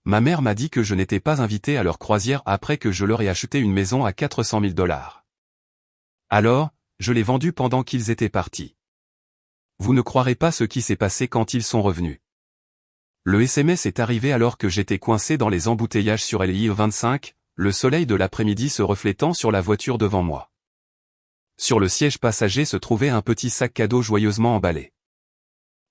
Ma mère m'a dit que je n'étais pas invité à leur croisière après que je leur ai acheté une maison à 400 000 $. Alors, je l'ai vendue pendant qu'ils étaient partis. Vous ne croirez pas ce qui s'est passé quand ils sont revenus. Le SMS est arrivé alors que j'étais coincé dans les embouteillages sur l'I 25, le soleil de l'après-midi se reflétant sur la voiture devant moi. Sur le siège passager se trouvait un petit sac cadeau joyeusement emballé.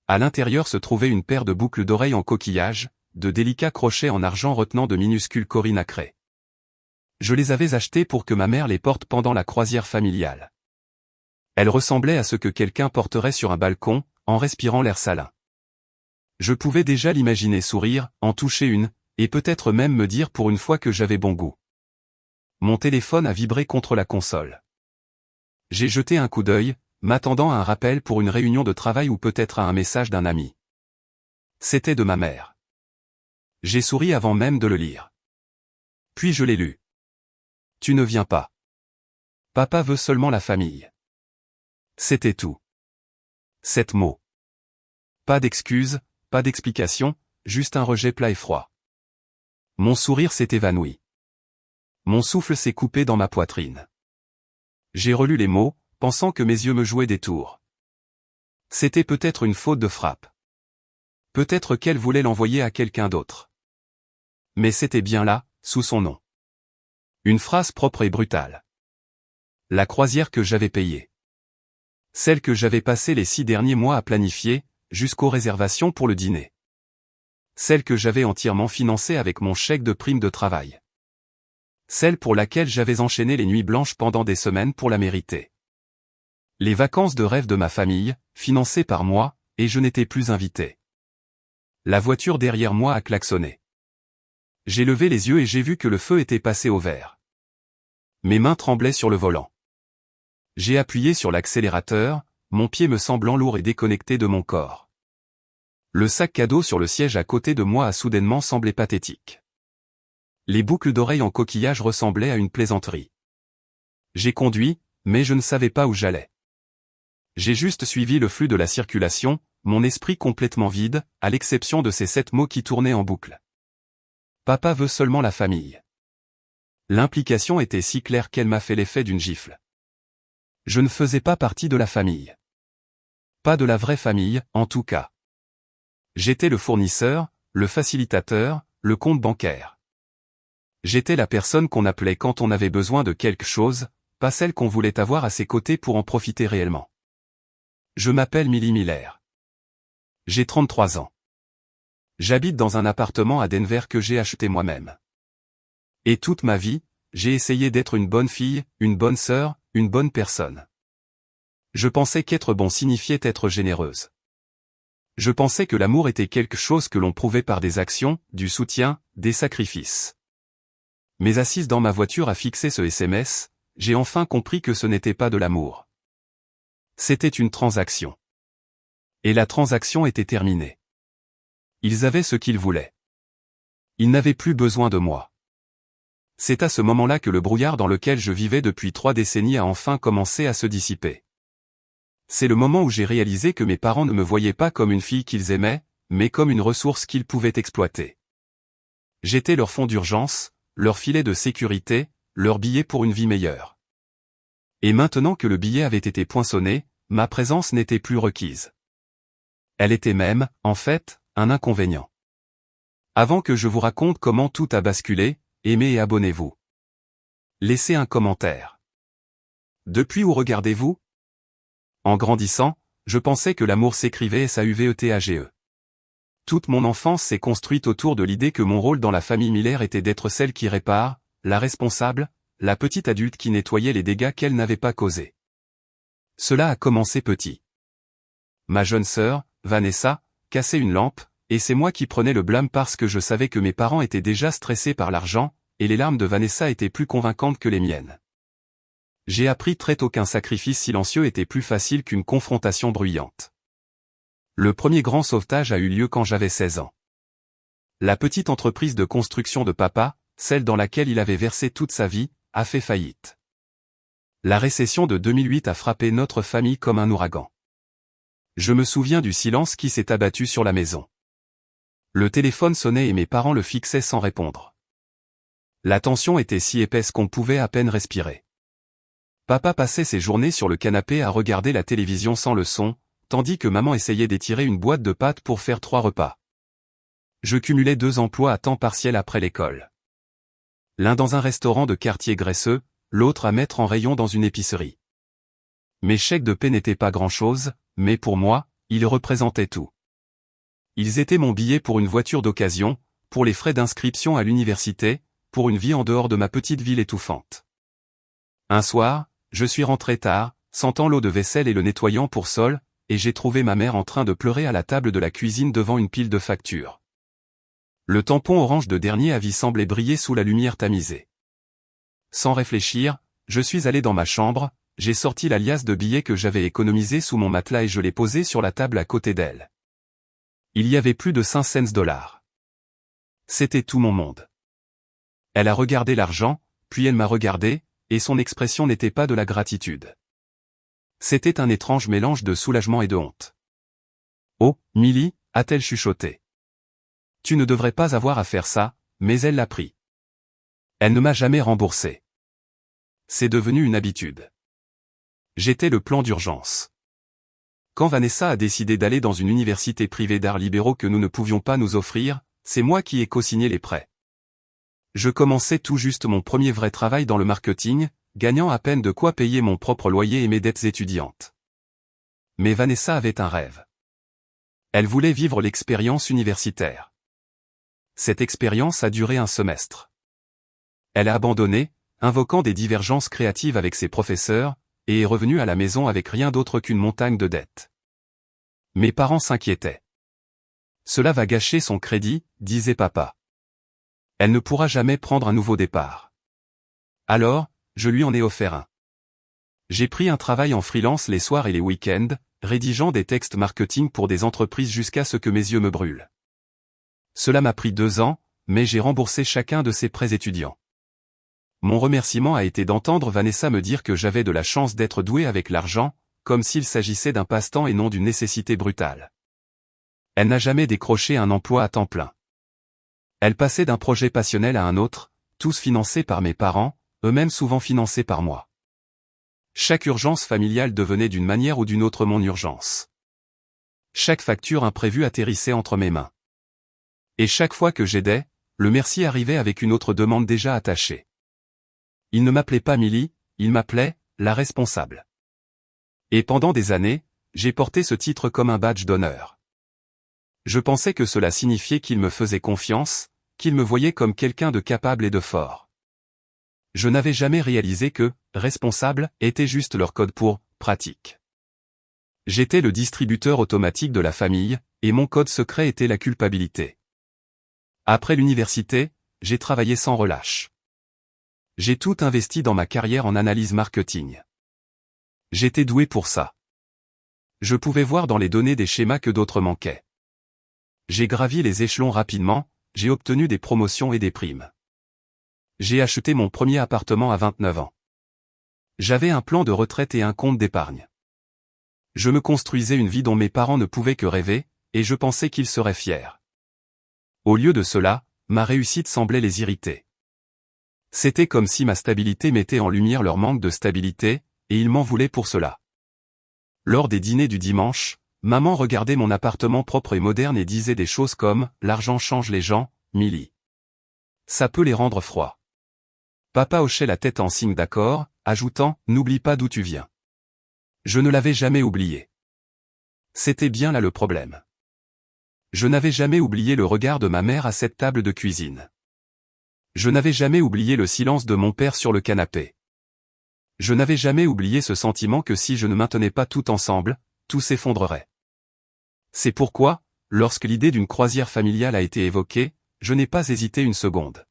À l'intérieur se trouvait une paire de boucles d'oreilles en coquillage, de délicats crochets en argent retenant de minuscules coris nacrés. Je les avais achetés pour que ma mère les porte pendant la croisière familiale. Elles ressemblaient à ce que quelqu'un porterait sur un balcon, en respirant l'air salin. Je pouvais déjà l'imaginer sourire, en toucher une, et peut-être même me dire pour une fois que j'avais bon goût. Mon téléphone a vibré contre la console. J'ai jeté un coup d'œil, m'attendant à un rappel pour une réunion de travail ou peut-être à un message d'un ami. C'était de ma mère. J'ai souri avant même de le lire. Puis je l'ai lu. Tu ne viens pas. Papa veut seulement la famille. C'était tout. 7 mots. Pas d'excuses, pas d'explication, juste un rejet plat et froid. Mon sourire s'est évanoui. Mon souffle s'est coupé dans ma poitrine. J'ai relu les mots, pensant que mes yeux me jouaient des tours. C'était peut-être une faute de frappe. Peut-être qu'elle voulait l'envoyer à quelqu'un d'autre. Mais c'était bien là, sous son nom. Une phrase propre et brutale. La croisière que j'avais payée. Celle que j'avais passé les 6 derniers mois à planifier, jusqu'aux réservations pour le dîner. Celle que j'avais entièrement financée avec mon chèque de prime de travail. Celle pour laquelle j'avais enchaîné les nuits blanches pendant des semaines pour la mériter. Les vacances de rêve de ma famille, financées par moi, et je n'étais plus invité. La voiture derrière moi a klaxonné. J'ai levé les yeux et j'ai vu que le feu était passé au vert. Mes mains tremblaient sur le volant. J'ai appuyé sur l'accélérateur, mon pied me semblant lourd et déconnecté de mon corps. Le sac cadeau sur le siège à côté de moi a soudainement semblé pathétique. Les boucles d'oreilles en coquillage ressemblaient à une plaisanterie. J'ai conduit, mais je ne savais pas où j'allais. J'ai juste suivi le flux de la circulation, mon esprit complètement vide, à l'exception de ces 7 mots qui tournaient en boucle. Papa veut seulement la famille. L'implication était si claire qu'elle m'a fait l'effet d'une gifle. Je ne faisais pas partie de la famille. Pas de la vraie famille, en tout cas. J'étais le fournisseur, le facilitateur, le compte bancaire. J'étais la personne qu'on appelait quand on avait besoin de quelque chose, pas celle qu'on voulait avoir à ses côtés pour en profiter réellement. Je m'appelle Millie Miller. J'ai 33 ans. J'habite dans un appartement à Denver que j'ai acheté moi-même. Et toute ma vie, j'ai essayé d'être une bonne fille, une bonne sœur, une bonne personne. Je pensais qu'être bon signifiait être généreuse. Je pensais que l'amour était quelque chose que l'on prouvait par des actions, du soutien, des sacrifices. Mais assise dans ma voiture à fixer ce SMS, j'ai enfin compris que ce n'était pas de l'amour. C'était une transaction. Et la transaction était terminée. Ils avaient ce qu'ils voulaient. Ils n'avaient plus besoin de moi. C'est à ce moment-là que le brouillard dans lequel je vivais depuis 3 décennies a enfin commencé à se dissiper. C'est le moment où j'ai réalisé que mes parents ne me voyaient pas comme une fille qu'ils aimaient, mais comme une ressource qu'ils pouvaient exploiter. J'étais leur fonds d'urgence, leur filet de sécurité, leur billet pour une vie meilleure. Et maintenant que le billet avait été poinçonné, ma présence n'était plus requise. Elle était même, en fait, un inconvénient. Avant que je vous raconte comment tout a basculé, aimez et abonnez-vous. Laissez un commentaire. Depuis où regardez-vous? En grandissant, je pensais que l'amour s'écrivait S-A-U-V-E-T-A-G-E. Toute mon enfance s'est construite autour de l'idée que mon rôle dans la famille Miller était d'être celle qui répare, la responsable, la petite adulte qui nettoyait les dégâts qu'elle n'avait pas causés. Cela a commencé petit. Ma jeune sœur, Vanessa, cassait une lampe, et c'est moi qui prenais le blâme parce que je savais que mes parents étaient déjà stressés par l'argent, et les larmes de Vanessa étaient plus convaincantes que les miennes. J'ai appris très tôt qu'un sacrifice silencieux était plus facile qu'une confrontation bruyante. Le premier grand sauvetage a eu lieu quand j'avais 16 ans. La petite entreprise de construction de papa, celle dans laquelle il avait versé toute sa vie, a fait faillite. La récession de 2008 a frappé notre famille comme un ouragan. Je me souviens du silence qui s'est abattu sur la maison. Le téléphone sonnait et mes parents le fixaient sans répondre. La tension était si épaisse qu'on pouvait à peine respirer. Papa passait ses journées sur le canapé à regarder la télévision sans le son, tandis que maman essayait d'étirer une boîte de pâtes pour faire 3 repas. Je cumulais 2 emplois à temps partiel après l'école. L'un dans un restaurant de quartier graisseux, l'autre à mettre en rayon dans une épicerie. Mes chèques de paie n'étaient pas grand-chose, mais pour moi, ils représentaient tout. Ils étaient mon billet pour une voiture d'occasion, pour les frais d'inscription à l'université, pour une vie en dehors de ma petite ville étouffante. Un soir, je suis rentré tard, sentant l'eau de vaisselle et le nettoyant pour sol, et j'ai trouvé ma mère en train de pleurer à la table de la cuisine devant une pile de factures. Le tampon orange de dernier avis semblait briller sous la lumière tamisée. Sans réfléchir, je suis allé dans ma chambre, j'ai sorti la liasse de billets que j'avais économisée sous mon matelas et je l'ai posée sur la table à côté d'elle. Il y avait plus de 5 $. C'était tout mon monde. Elle a regardé l'argent, puis elle m'a regardé, et son expression n'était pas de la gratitude. C'était un étrange mélange de soulagement et de honte. « Oh, Milly » a-t-elle chuchoté. « Tu ne devrais pas avoir à faire ça », mais elle l'a pris. Elle ne m'a jamais remboursé. C'est devenu une habitude. J'étais le plan d'urgence. Quand Vanessa a décidé d'aller dans une université privée d'arts libéraux que nous ne pouvions pas nous offrir, c'est moi qui ai co-signé les prêts. Je commençais tout juste mon premier vrai travail dans le marketing, gagnant à peine de quoi payer mon propre loyer et mes dettes étudiantes. Mais Vanessa avait un rêve. Elle voulait vivre l'expérience universitaire. Cette expérience a duré un semestre. Elle a abandonné, invoquant des divergences créatives avec ses professeurs, et est revenue à la maison avec rien d'autre qu'une montagne de dettes. Mes parents s'inquiétaient. Cela va gâcher son crédit, disait papa. Elle ne pourra jamais prendre un nouveau départ. Alors, je lui en ai offert un. J'ai pris un travail en freelance les soirs et les week-ends, rédigeant des textes marketing pour des entreprises jusqu'à ce que mes yeux me brûlent. Cela m'a pris 2 ans, mais j'ai remboursé chacun de ses prêts étudiants. Mon remerciement a été d'entendre Vanessa me dire que j'avais de la chance d'être doué avec l'argent, comme s'il s'agissait d'un passe-temps et non d'une nécessité brutale. Elle n'a jamais décroché un emploi à temps plein. Elle passait d'un projet passionnel à un autre, tous financés par mes parents, eux-mêmes souvent financés par moi. Chaque urgence familiale devenait d'une manière ou d'une autre mon urgence. Chaque facture imprévue atterrissait entre mes mains. Et chaque fois que j'aidais, le merci arrivait avec une autre demande déjà attachée. Il ne m'appelait pas Milly, il m'appelait la responsable. Et pendant des années, j'ai porté ce titre comme un badge d'honneur. Je pensais que cela signifiait qu'il me faisait confiance, qu'il me voyait comme quelqu'un de capable et de fort. Je n'avais jamais réalisé que « responsable » était juste leur code pour « pratique ». J'étais le distributeur automatique de la famille, et mon code secret était la culpabilité. Après l'université, j'ai travaillé sans relâche. J'ai tout investi dans ma carrière en analyse marketing. J'étais doué pour ça. Je pouvais voir dans les données des schémas que d'autres manquaient. J'ai gravi les échelons rapidement, j'ai obtenu des promotions et des primes. J'ai acheté mon premier appartement à 29 ans. J'avais un plan de retraite et un compte d'épargne. Je me construisais une vie dont mes parents ne pouvaient que rêver, et je pensais qu'ils seraient fiers. Au lieu de cela, ma réussite semblait les irriter. C'était comme si ma stabilité mettait en lumière leur manque de stabilité, et ils m'en voulaient pour cela. Lors des dîners du dimanche, maman regardait mon appartement propre et moderne et disait des choses comme « L'argent change les gens, Milly. Ça peut les rendre froids. » Papa hochait la tête en signe d'accord, ajoutant « N'oublie pas d'où tu viens. » Je ne l'avais jamais oublié. C'était bien là le problème. Je n'avais jamais oublié le regard de ma mère à cette table de cuisine. Je n'avais jamais oublié le silence de mon père sur le canapé. Je n'avais jamais oublié ce sentiment que si je ne maintenais pas tout ensemble, tout s'effondrerait. C'est pourquoi, lorsque l'idée d'une croisière familiale a été évoquée, je n'ai pas hésité une seconde.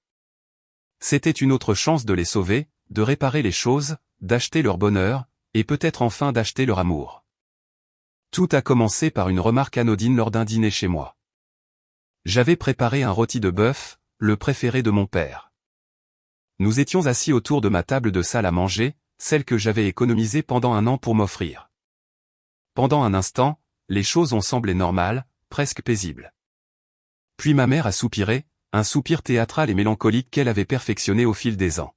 C'était une autre chance de les sauver, de réparer les choses, d'acheter leur bonheur, et peut-être enfin d'acheter leur amour. Tout a commencé par une remarque anodine lors d'un dîner chez moi. J'avais préparé un rôti de bœuf, le préféré de mon père. Nous étions assis autour de ma table de salle à manger, celle que j'avais économisée pendant un an pour m'offrir. Pendant un instant, les choses ont semblé normales, presque paisibles. Puis ma mère a soupiré, un soupir théâtral et mélancolique qu'elle avait perfectionné au fil des ans.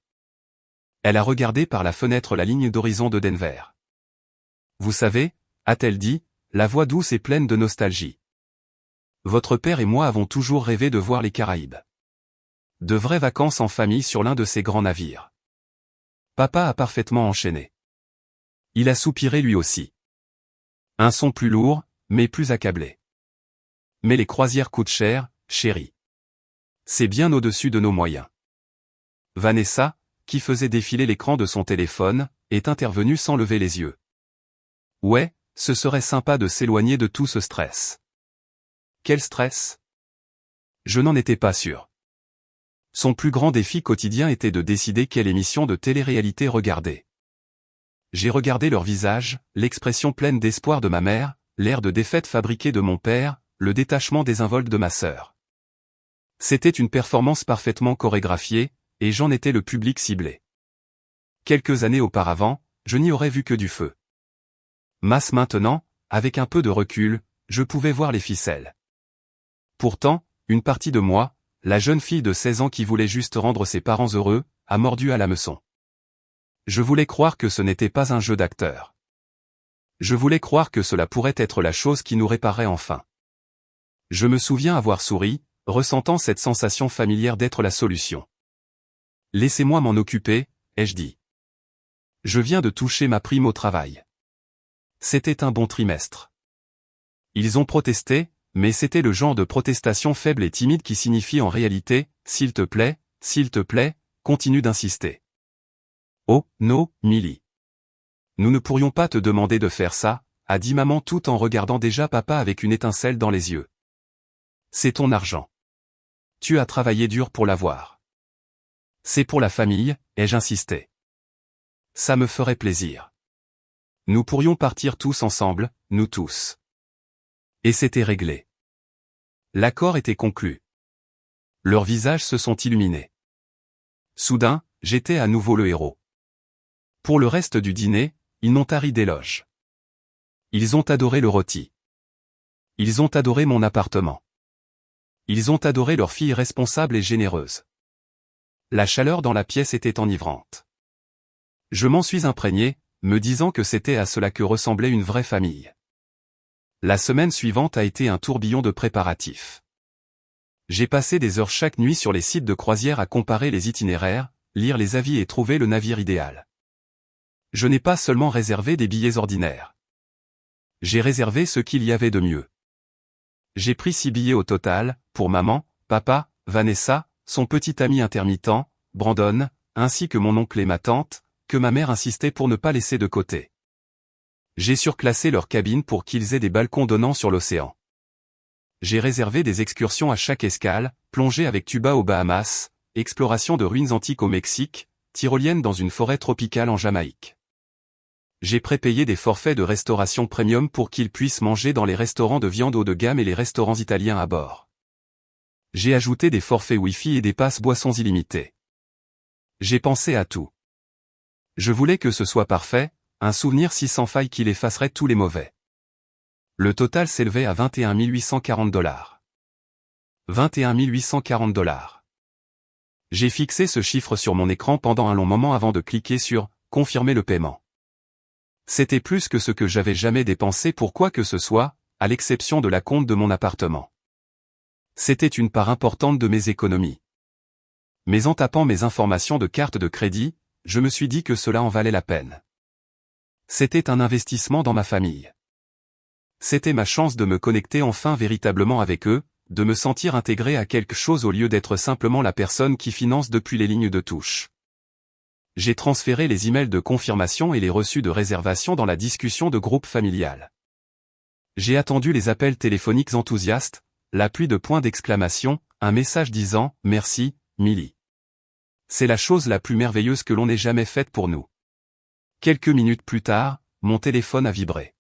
Elle a regardé par la fenêtre la ligne d'horizon de Denver. Vous savez, a-t-elle dit, la voix douce et pleine de nostalgie. Votre père et moi avons toujours rêvé de voir les Caraïbes. De vraies vacances en famille sur l'un de ces grands navires. Papa a parfaitement enchaîné. Il a soupiré lui aussi. Un son plus lourd, mais plus accablé. Mais les croisières coûtent cher, chérie. C'est bien au-dessus de nos moyens. Vanessa, qui faisait défiler l'écran de son téléphone, est intervenue sans lever les yeux. Ouais, ce serait sympa de s'éloigner de tout ce stress. Quel stress? Je n'en étais pas sûr. Son plus grand défi quotidien était de décider quelle émission de télé-réalité regarder. J'ai regardé leur visage, l'expression pleine d'espoir de ma mère, l'air de défaite fabriqué de mon père, le détachement désinvolte de ma sœur. C'était une performance parfaitement chorégraphiée, et j'en étais le public ciblé. Quelques années auparavant, je n'y aurais vu que du feu. Mas maintenant, avec un peu de recul, je pouvais voir les ficelles. Pourtant, une partie de moi, la jeune fille de 16 ans qui voulait juste rendre ses parents heureux, a mordu à l'hameçon. Je voulais croire que ce n'était pas un jeu d'acteur. Je voulais croire que cela pourrait être la chose qui nous réparait enfin. Je me souviens avoir souri, ressentant cette sensation familière d'être la solution. Laissez-moi m'en occuper, ai-je dit. Je viens de toucher ma prime au travail. C'était un bon trimestre. Ils ont protesté, mais c'était le genre de protestation faible et timide qui signifie en réalité, s'il te plaît, continue d'insister. Oh, non, Millie. Nous ne pourrions pas te demander de faire ça, a dit maman tout en regardant déjà papa avec une étincelle dans les yeux. C'est ton argent. Tu as travaillé dur pour l'avoir. C'est pour la famille, ai-je insisté. Ça me ferait plaisir. Nous pourrions partir tous ensemble, nous tous. Et c'était réglé. L'accord était conclu. Leurs visages se sont illuminés. Soudain, j'étais à nouveau le héros. Pour le reste du dîner, ils n'ont tari d'éloges. Ils ont adoré le rôti. Ils ont adoré mon appartement. Ils ont adoré leur fille responsable et généreuse. La chaleur dans la pièce était enivrante. Je m'en suis imprégné, me disant que c'était à cela que ressemblait une vraie famille. La semaine suivante a été un tourbillon de préparatifs. J'ai passé des heures chaque nuit sur les sites de croisière à comparer les itinéraires, lire les avis et trouver le navire idéal. Je n'ai pas seulement réservé des billets ordinaires. J'ai réservé ce qu'il y avait de mieux. J'ai pris 6 billets au total, pour maman, papa, Vanessa, son petit ami intermittent, Brandon, ainsi que mon oncle et ma tante, que ma mère insistait pour ne pas laisser de côté. J'ai surclassé leur cabine pour qu'ils aient des balcons donnant sur l'océan. J'ai réservé des excursions à chaque escale, plongée avec tuba aux Bahamas, exploration de ruines antiques au Mexique, tyrolienne dans une forêt tropicale en Jamaïque. J'ai prépayé des forfaits de restauration premium pour qu'ils puissent manger dans les restaurants de viande haut de gamme et les restaurants italiens à bord. J'ai ajouté des forfaits Wi-Fi et des passes boissons illimitées. J'ai pensé à tout. Je voulais que ce soit parfait, un souvenir si sans faille qu'il effacerait tous les mauvais. Le total s'élevait à $21 840. $21 840. J'ai fixé ce chiffre sur mon écran pendant un long moment avant de cliquer sur « Confirmer le paiement ». C'était plus que ce que j'avais jamais dépensé pour quoi que ce soit, à l'exception de la compte de mon appartement. C'était une part importante de mes économies. Mais en tapant mes informations de carte de crédit, je me suis dit que cela en valait la peine. C'était un investissement dans ma famille. C'était ma chance de me connecter enfin véritablement avec eux, de me sentir intégré à quelque chose au lieu d'être simplement la personne qui finance depuis les lignes de touche. J'ai transféré les emails de confirmation et les reçus de réservation dans la discussion de groupe familial. J'ai attendu les appels téléphoniques enthousiastes, la pluie de points d'exclamation, un message disant « Merci, Millie. C'est la chose la plus merveilleuse que l'on ait jamais faite pour nous. » Quelques minutes plus tard, mon téléphone a vibré.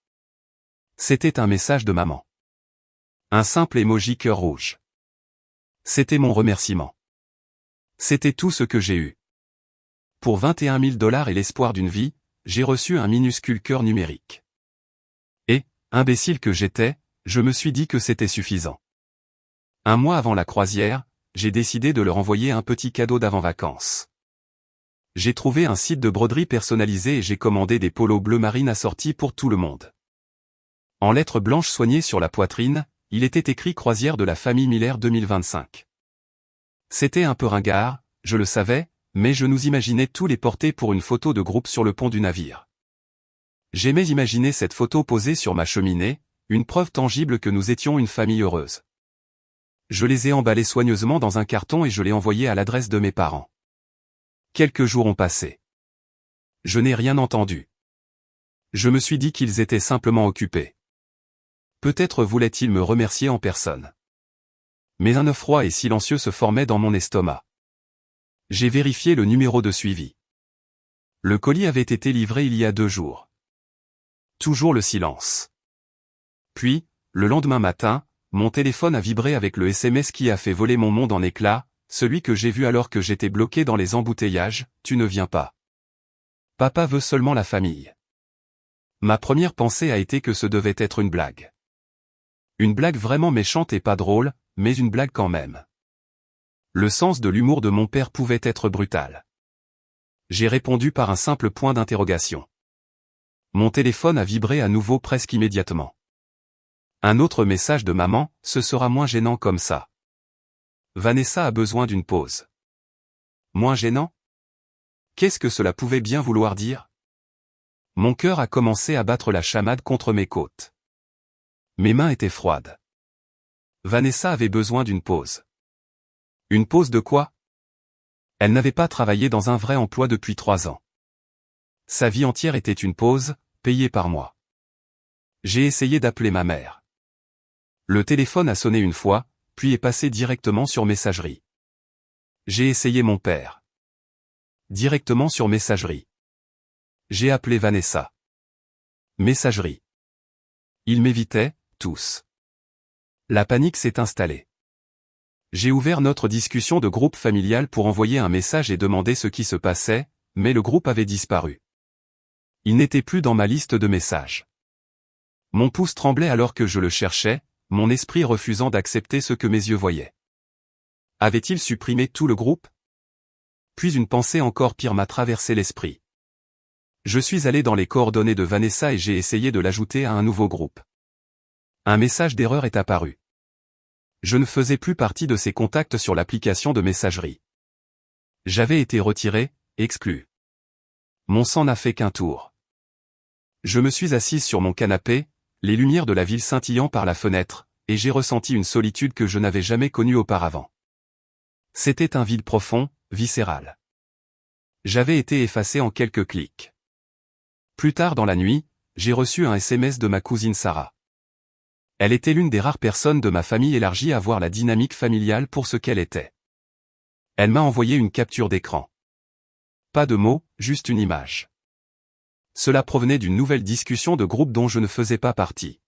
C'était un message de maman. Un simple emoji cœur rouge. C'était mon remerciement. C'était tout ce que j'ai eu. Pour $21 000 et l'espoir d'une vie, j'ai reçu un minuscule cœur numérique. Et, imbécile que j'étais, je me suis dit que c'était suffisant. Un mois avant la croisière, j'ai décidé de leur envoyer un petit cadeau d'avant-vacances. J'ai trouvé un site de broderie personnalisé et j'ai commandé des polos bleu marine assortis pour tout le monde. En lettres blanches soignées sur la poitrine, il était écrit Croisière de la famille Miller 2025. C'était un peu ringard, je le savais, mais je nous imaginais tous les porter pour une photo de groupe sur le pont du navire. J'aimais imaginer cette photo posée sur ma cheminée, une preuve tangible que nous étions une famille heureuse. Je les ai emballés soigneusement dans un carton et je l'ai envoyé à l'adresse de mes parents. Quelques jours ont passé. Je n'ai rien entendu. Je me suis dit qu'ils étaient simplement occupés. Peut-être voulaient-ils me remercier en personne. Mais un œuf froid et silencieux se formait dans mon estomac. J'ai vérifié le numéro de suivi. Le colis avait été livré il y a 2 jours. Toujours le silence. Puis, le lendemain matin, mon téléphone a vibré avec le SMS qui a fait voler mon monde en éclats, celui que j'ai vu alors que j'étais bloqué dans les embouteillages, tu ne viens pas. Papa veut seulement la famille. Ma première pensée a été que ce devait être une blague. Une blague vraiment méchante et pas drôle, mais une blague quand même. Le sens de l'humour de mon père pouvait être brutal. J'ai répondu par un simple point d'interrogation. Mon téléphone a vibré à nouveau presque immédiatement. Un autre message de maman, ce sera moins gênant comme ça. Vanessa a besoin d'une pause. Moins gênant? Qu'est-ce que cela pouvait bien vouloir dire? Mon cœur a commencé à battre la chamade contre mes côtes. Mes mains étaient froides. Vanessa avait besoin d'une pause. Une pause de quoi? Elle n'avait pas travaillé dans un vrai emploi depuis 3 ans. Sa vie entière était une pause, payée par moi. J'ai essayé d'appeler ma mère. Le téléphone a sonné une fois, puis est passé directement sur messagerie. J'ai essayé mon père. Directement sur messagerie. J'ai appelé Vanessa. Messagerie. Ils m'évitaient, tous. La panique s'est installée. J'ai ouvert notre discussion de groupe familial pour envoyer un message et demander ce qui se passait, mais le groupe avait disparu. Il n'était plus dans ma liste de messages. Mon pouce tremblait alors que je le cherchais, mon esprit refusant d'accepter ce que mes yeux voyaient. Avait-il supprimé tout le groupe? Puis une pensée encore pire m'a traversé l'esprit. Je suis allé dans les coordonnées de Vanessa et j'ai essayé de l'ajouter à un nouveau groupe. Un message d'erreur est apparu. Je ne faisais plus partie de ses contacts sur l'application de messagerie. J'avais été retiré, exclu. Mon sang n'a fait qu'un tour. Je me suis assise sur mon canapé, les lumières de la ville scintillant par la fenêtre, et j'ai ressenti une solitude que je n'avais jamais connue auparavant. C'était un vide profond, viscéral. J'avais été effacé en quelques clics. Plus tard dans la nuit, j'ai reçu un SMS de ma cousine Sarah. Elle était l'une des rares personnes de ma famille élargie à voir la dynamique familiale pour ce qu'elle était. Elle m'a envoyé une capture d'écran. Pas de mots, juste une image. Cela provenait d'une nouvelle discussion de groupe dont je ne faisais pas partie.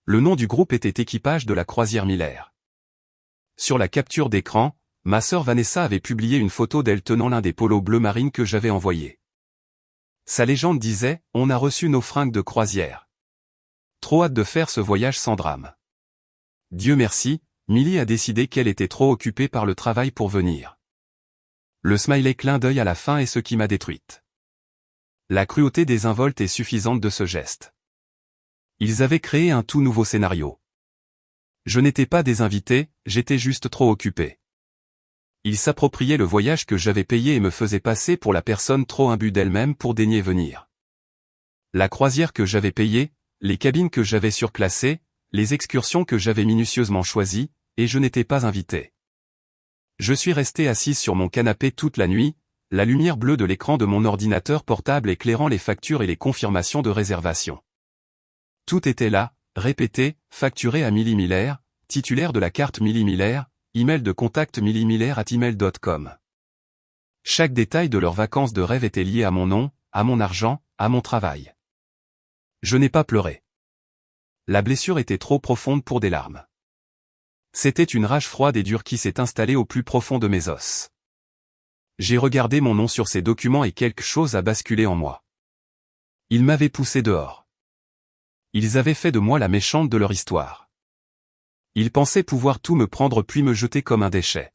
Le nom du groupe était Équipage de la croisière Miller. Sur la capture d'écran, ma sœur Vanessa avait publié une photo d'elle tenant l'un des polos bleu marine que j'avais envoyé. Sa légende disait « On a reçu nos fringues de croisière. Trop hâte de faire ce voyage sans drame. » Dieu merci, Millie a décidé qu'elle était trop occupée par le travail pour venir. Le smiley clin d'œil à la fin est ce qui m'a détruite. La cruauté désinvolte est suffisante de ce geste. Ils avaient créé un tout nouveau scénario. Je n'étais pas des invités, j'étais juste trop occupé. Ils s'appropriaient le voyage que j'avais payé et me faisaient passer pour la personne trop imbue d'elle-même pour daigner venir. La croisière que j'avais payée, les cabines que j'avais surclassées, les excursions que j'avais minutieusement choisies, et je n'étais pas invité. Je suis resté assise sur mon canapé toute la nuit, la lumière bleue de l'écran de mon ordinateur portable éclairant les factures et les confirmations de réservation. Tout était là, répété, facturé à Millie Miller, titulaire de la carte Millie Miller, email de contact milliemiller@email.com. Chaque détail de leurs vacances de rêve était lié à mon nom, à mon argent, à mon travail. Je n'ai pas pleuré. La blessure était trop profonde pour des larmes. C'était une rage froide et dure qui s'est installée au plus profond de mes os. J'ai regardé mon nom sur ces documents et quelque chose a basculé en moi. Ils m'avaient poussé dehors. Ils avaient fait de moi la méchante de leur histoire. Il pensait pouvoir tout me prendre puis me jeter comme un déchet.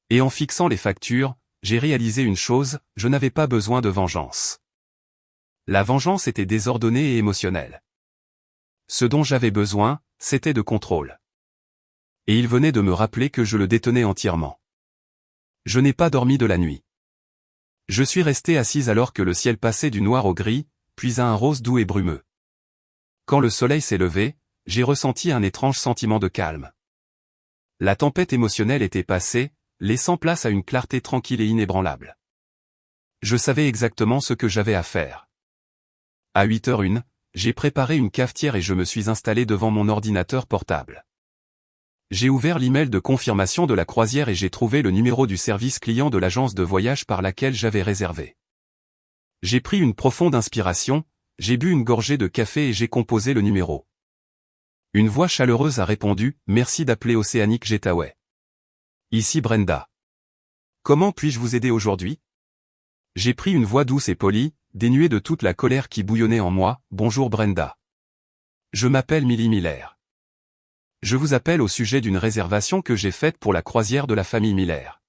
Et en fixant les factures, j'ai réalisé une chose, je n'avais pas besoin de vengeance. La vengeance était désordonnée et émotionnelle. Ce dont j'avais besoin, c'était de contrôle. Et il venait de me rappeler que je le détenais entièrement. Je n'ai pas dormi de la nuit. Je suis resté assise alors que le ciel passait du noir au gris, puis à un rose doux et brumeux. Quand le soleil s'est levé, j'ai ressenti un étrange sentiment de calme. La tempête émotionnelle était passée, laissant place à une clarté tranquille et inébranlable. Je savais exactement ce que j'avais à faire. À 8h01, j'ai préparé une cafetière et je me suis installé devant mon ordinateur portable. J'ai ouvert l'email de confirmation de la croisière et j'ai trouvé le numéro du service client de l'agence de voyage par laquelle j'avais réservé. J'ai pris une profonde inspiration, j'ai bu une gorgée de café et j'ai composé le numéro. Une voix chaleureuse a répondu « Merci d'appeler Oceanic Getaway. Ici Brenda. Comment puis-je vous aider aujourd'hui ?» J'ai pris une voix douce et polie, dénuée de toute la colère qui bouillonnait en moi. « Bonjour Brenda. Je m'appelle Millie Miller. Je vous appelle au sujet d'une réservation que j'ai faite pour la croisière de la famille Miller.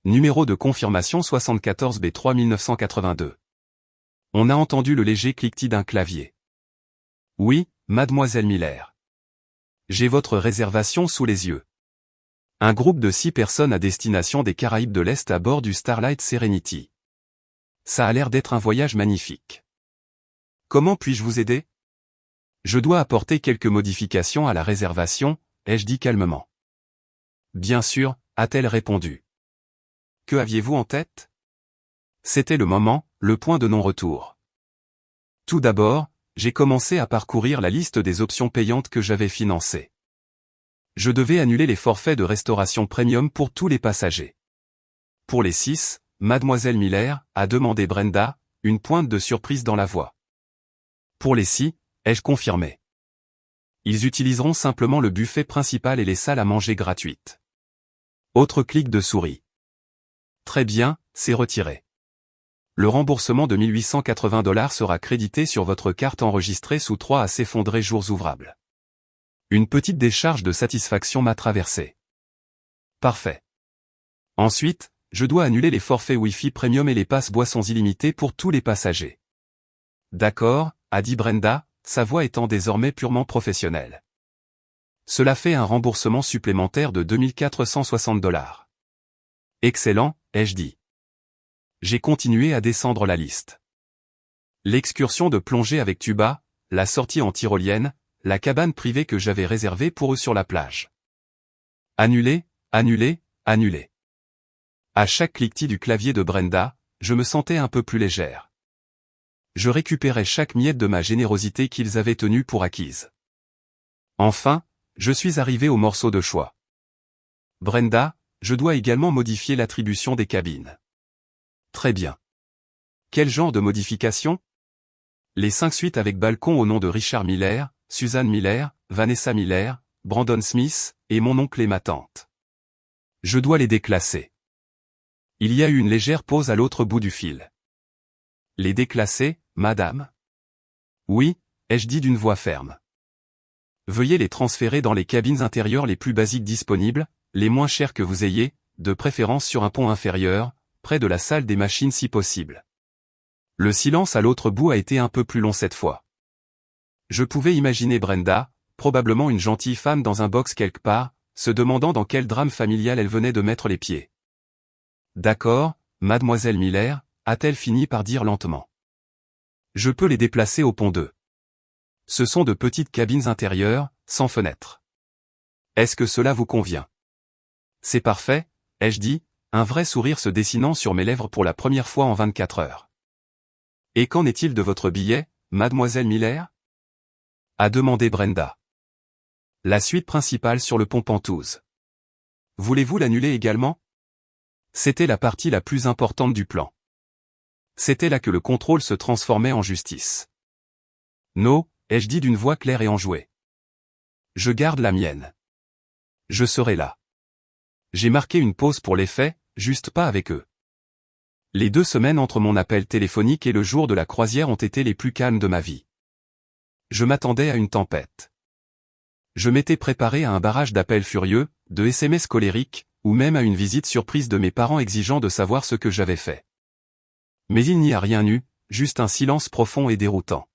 Numéro de confirmation 74B3 1982. » On a entendu le léger cliquetis d'un clavier. « Oui, mademoiselle Miller. J'ai votre réservation sous les yeux. Un groupe de 6 personnes à destination des Caraïbes de l'Est à bord du Starlight Serenity. Ça a l'air d'être un voyage magnifique. Comment puis-je vous aider ? Je dois apporter quelques modifications à la réservation, ai-je dit calmement. Bien sûr, a-t-elle répondu. Que aviez-vous en tête ? C'était le moment, le point de non-retour. Tout d'abord, j'ai commencé à parcourir la liste des options payantes que j'avais financées. Je devais annuler les forfaits de restauration premium pour tous les passagers. Pour les 6, mademoiselle Miller, a demandé Brenda, une pointe de surprise dans la voix. Pour les 6, ai-je confirmé. Ils utiliseront simplement le buffet principal et les salles à manger gratuites. Autre clic de souris. Très bien, c'est retiré. Le remboursement de 1880 $ sera crédité sur votre carte enregistrée sous 3 à s'effondrer jours ouvrables. Une petite décharge de satisfaction m'a traversé. Parfait. Ensuite, je dois annuler les forfaits Wi-Fi Premium et les passes boissons illimitées pour tous les passagers. D'accord, a dit Brenda, sa voix étant désormais purement professionnelle. Cela fait un remboursement supplémentaire de 2460 $. Excellent, ai-je dit. J'ai continué à descendre la liste. L'excursion de plongée avec tuba, la sortie en tyrolienne, la cabane privée que j'avais réservée pour eux sur la plage. Annulé, annulé, annulé. À chaque cliquetis du clavier de Brenda, je me sentais un peu plus légère. Je récupérais chaque miette de ma générosité qu'ils avaient tenue pour acquise. Enfin, je suis arrivé au morceau de choix. Brenda, je dois également modifier l'attribution des cabines. Très bien. Quel genre de modification ? Les 5 suites avec balcon au nom de Richard Miller, Suzanne Miller, Vanessa Miller, Brandon Smith, et mon oncle et ma tante. Je dois les déclasser. Il y a eu une légère pause à l'autre bout du fil. Les déclasser, madame ? Oui, ai-je dit d'une voix ferme. Veuillez les transférer dans les cabines intérieures les plus basiques disponibles, les moins chères que vous ayez, de préférence sur un pont inférieur, près de la salle des machines si possible. Le silence à l'autre bout a été un peu plus long cette fois. Je pouvais imaginer Brenda, probablement une gentille femme dans un box quelque part, se demandant dans quel drame familial elle venait de mettre les pieds. D'accord, mademoiselle Miller, a-t-elle fini par dire lentement. Je peux les déplacer au pont 2. Ce sont de petites cabines intérieures, sans fenêtre. Est-ce que cela vous convient ? C'est parfait, ai-je dit, un vrai sourire se dessinant sur mes lèvres pour la première fois en 24 heures. Et qu'en est-il de votre billet, mademoiselle Miller ? A demandé Brenda. La suite principale sur le pont Penthouse. Voulez-vous l'annuler également ? C'était la partie la plus importante du plan. C'était là que le contrôle se transformait en justice. Non, ai-je dit d'une voix claire et enjouée. Je garde la mienne. Je serai là. J'ai marqué une pause pour les faits, juste pas avec eux. Les 2 semaines entre mon appel téléphonique et le jour de la croisière ont été les plus calmes de ma vie. Je m'attendais à une tempête. Je m'étais préparé à un barrage d'appels furieux, de SMS colériques, ou même à une visite surprise de mes parents exigeant de savoir ce que j'avais fait. Mais il n'y a rien eu, juste un silence profond et déroutant.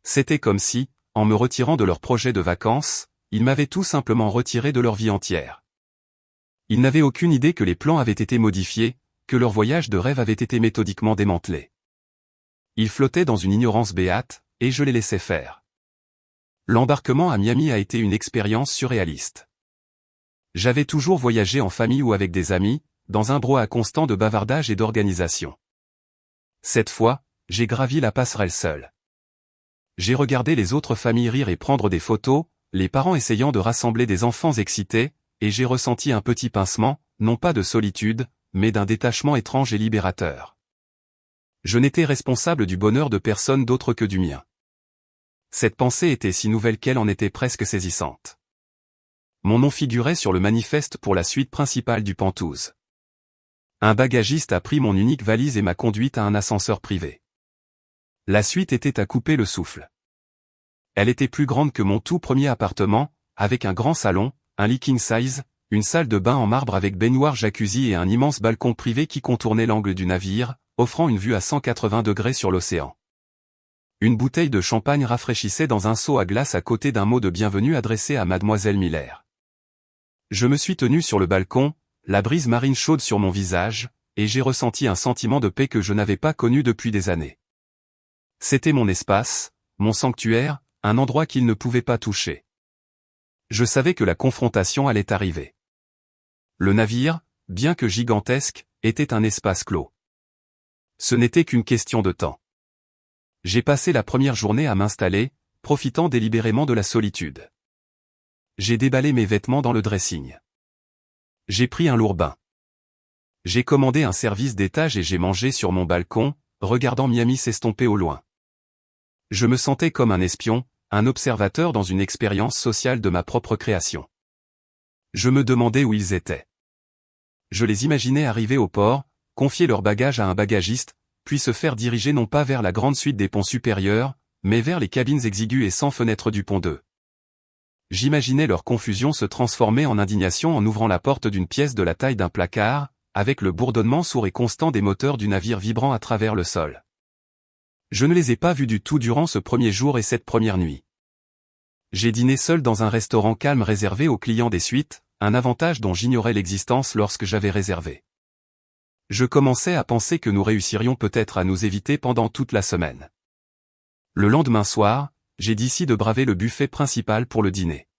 C'était comme si, en me retirant de leur projet de vacances, ils m'avaient tout simplement retiré de leur vie entière. Ils n'avaient aucune idée que les plans avaient été modifiés, que leur voyage de rêve avait été méthodiquement démantelé. Ils flottaient dans une ignorance béate, et je les laissais faire. L'embarquement à Miami a été une expérience surréaliste. J'avais toujours voyagé en famille ou avec des amis, dans un brouhaha constant de bavardage et d'organisation. Cette fois, j'ai gravi la passerelle seul. J'ai regardé les autres familles rire et prendre des photos, les parents essayant de rassembler des enfants excités, et j'ai ressenti un petit pincement, non pas de solitude, mais d'un détachement étrange et libérateur. Je n'étais responsable du bonheur de personne d'autre que du mien. Cette pensée était si nouvelle qu'elle en était presque saisissante. Mon nom figurait sur le manifeste pour la suite principale du Penthouse. Un bagagiste a pris mon unique valise et m'a conduite à un ascenseur privé. La suite était à couper le souffle. Elle était plus grande que mon tout premier appartement, avec un grand salon, un lit king size, une salle de bain en marbre avec baignoire jacuzzi et un immense balcon privé qui contournait l'angle du navire, offrant une vue à 180 degrés sur l'océan. Une bouteille de champagne rafraîchissait dans un seau à glace à côté d'un mot de bienvenue adressé à Mademoiselle Miller. Je me suis tenu sur le balcon, la brise marine chaude sur mon visage, et j'ai ressenti un sentiment de paix que je n'avais pas connu depuis des années. C'était mon espace, mon sanctuaire, un endroit qu'il ne pouvait pas toucher. Je savais que la confrontation allait arriver. Le navire, bien que gigantesque, était un espace clos. Ce n'était qu'une question de temps. J'ai passé la première journée à m'installer, profitant délibérément de la solitude. J'ai déballé mes vêtements dans le dressing. J'ai pris un lourd bain. J'ai commandé un service d'étage et j'ai mangé sur mon balcon, regardant Miami s'estomper au loin. Je me sentais comme un espion, un observateur dans une expérience sociale de ma propre création. Je me demandais où ils étaient. Je les imaginais arriver au port, confier leur bagage à un bagagiste, puis se faire diriger non pas vers la grande suite des ponts supérieurs, mais vers les cabines exiguës et sans fenêtres du pont 2. J'imaginais leur confusion se transformer en indignation en ouvrant la porte d'une pièce de la taille d'un placard, avec le bourdonnement sourd et constant des moteurs du navire vibrant à travers le sol. Je ne les ai pas vus du tout durant ce premier jour et cette première nuit. J'ai dîné seul dans un restaurant calme réservé aux clients des suites, un avantage dont j'ignorais l'existence lorsque j'avais réservé. Je commençais à penser que nous réussirions peut-être à nous éviter pendant toute la semaine. Le lendemain soir, j'ai décidé de braver le buffet principal pour le dîner.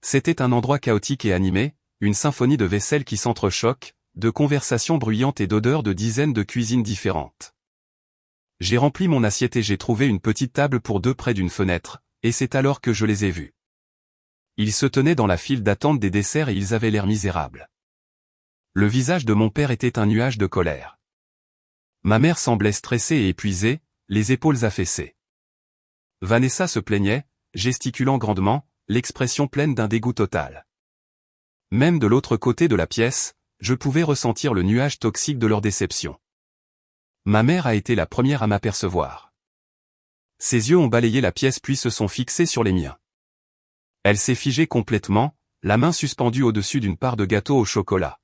C'était un endroit chaotique et animé, une symphonie de vaisselle qui s'entrechoque, de conversations bruyantes et d'odeurs de dizaines de cuisines différentes. J'ai rempli mon assiette et j'ai trouvé une petite table pour deux près d'une fenêtre, et c'est alors que je les ai vus. Ils se tenaient dans la file d'attente des desserts et ils avaient l'air misérables. Le visage de mon père était un nuage de colère. Ma mère semblait stressée et épuisée, les épaules affaissées. Vanessa se plaignait, gesticulant grandement, l'expression pleine d'un dégoût total. Même de l'autre côté de la pièce, je pouvais ressentir le nuage toxique de leur déception. Ma mère a été la première à m'apercevoir. Ses yeux ont balayé la pièce puis se sont fixés sur les miens. Elle s'est figée complètement, la main suspendue au-dessus d'une part de gâteau au chocolat.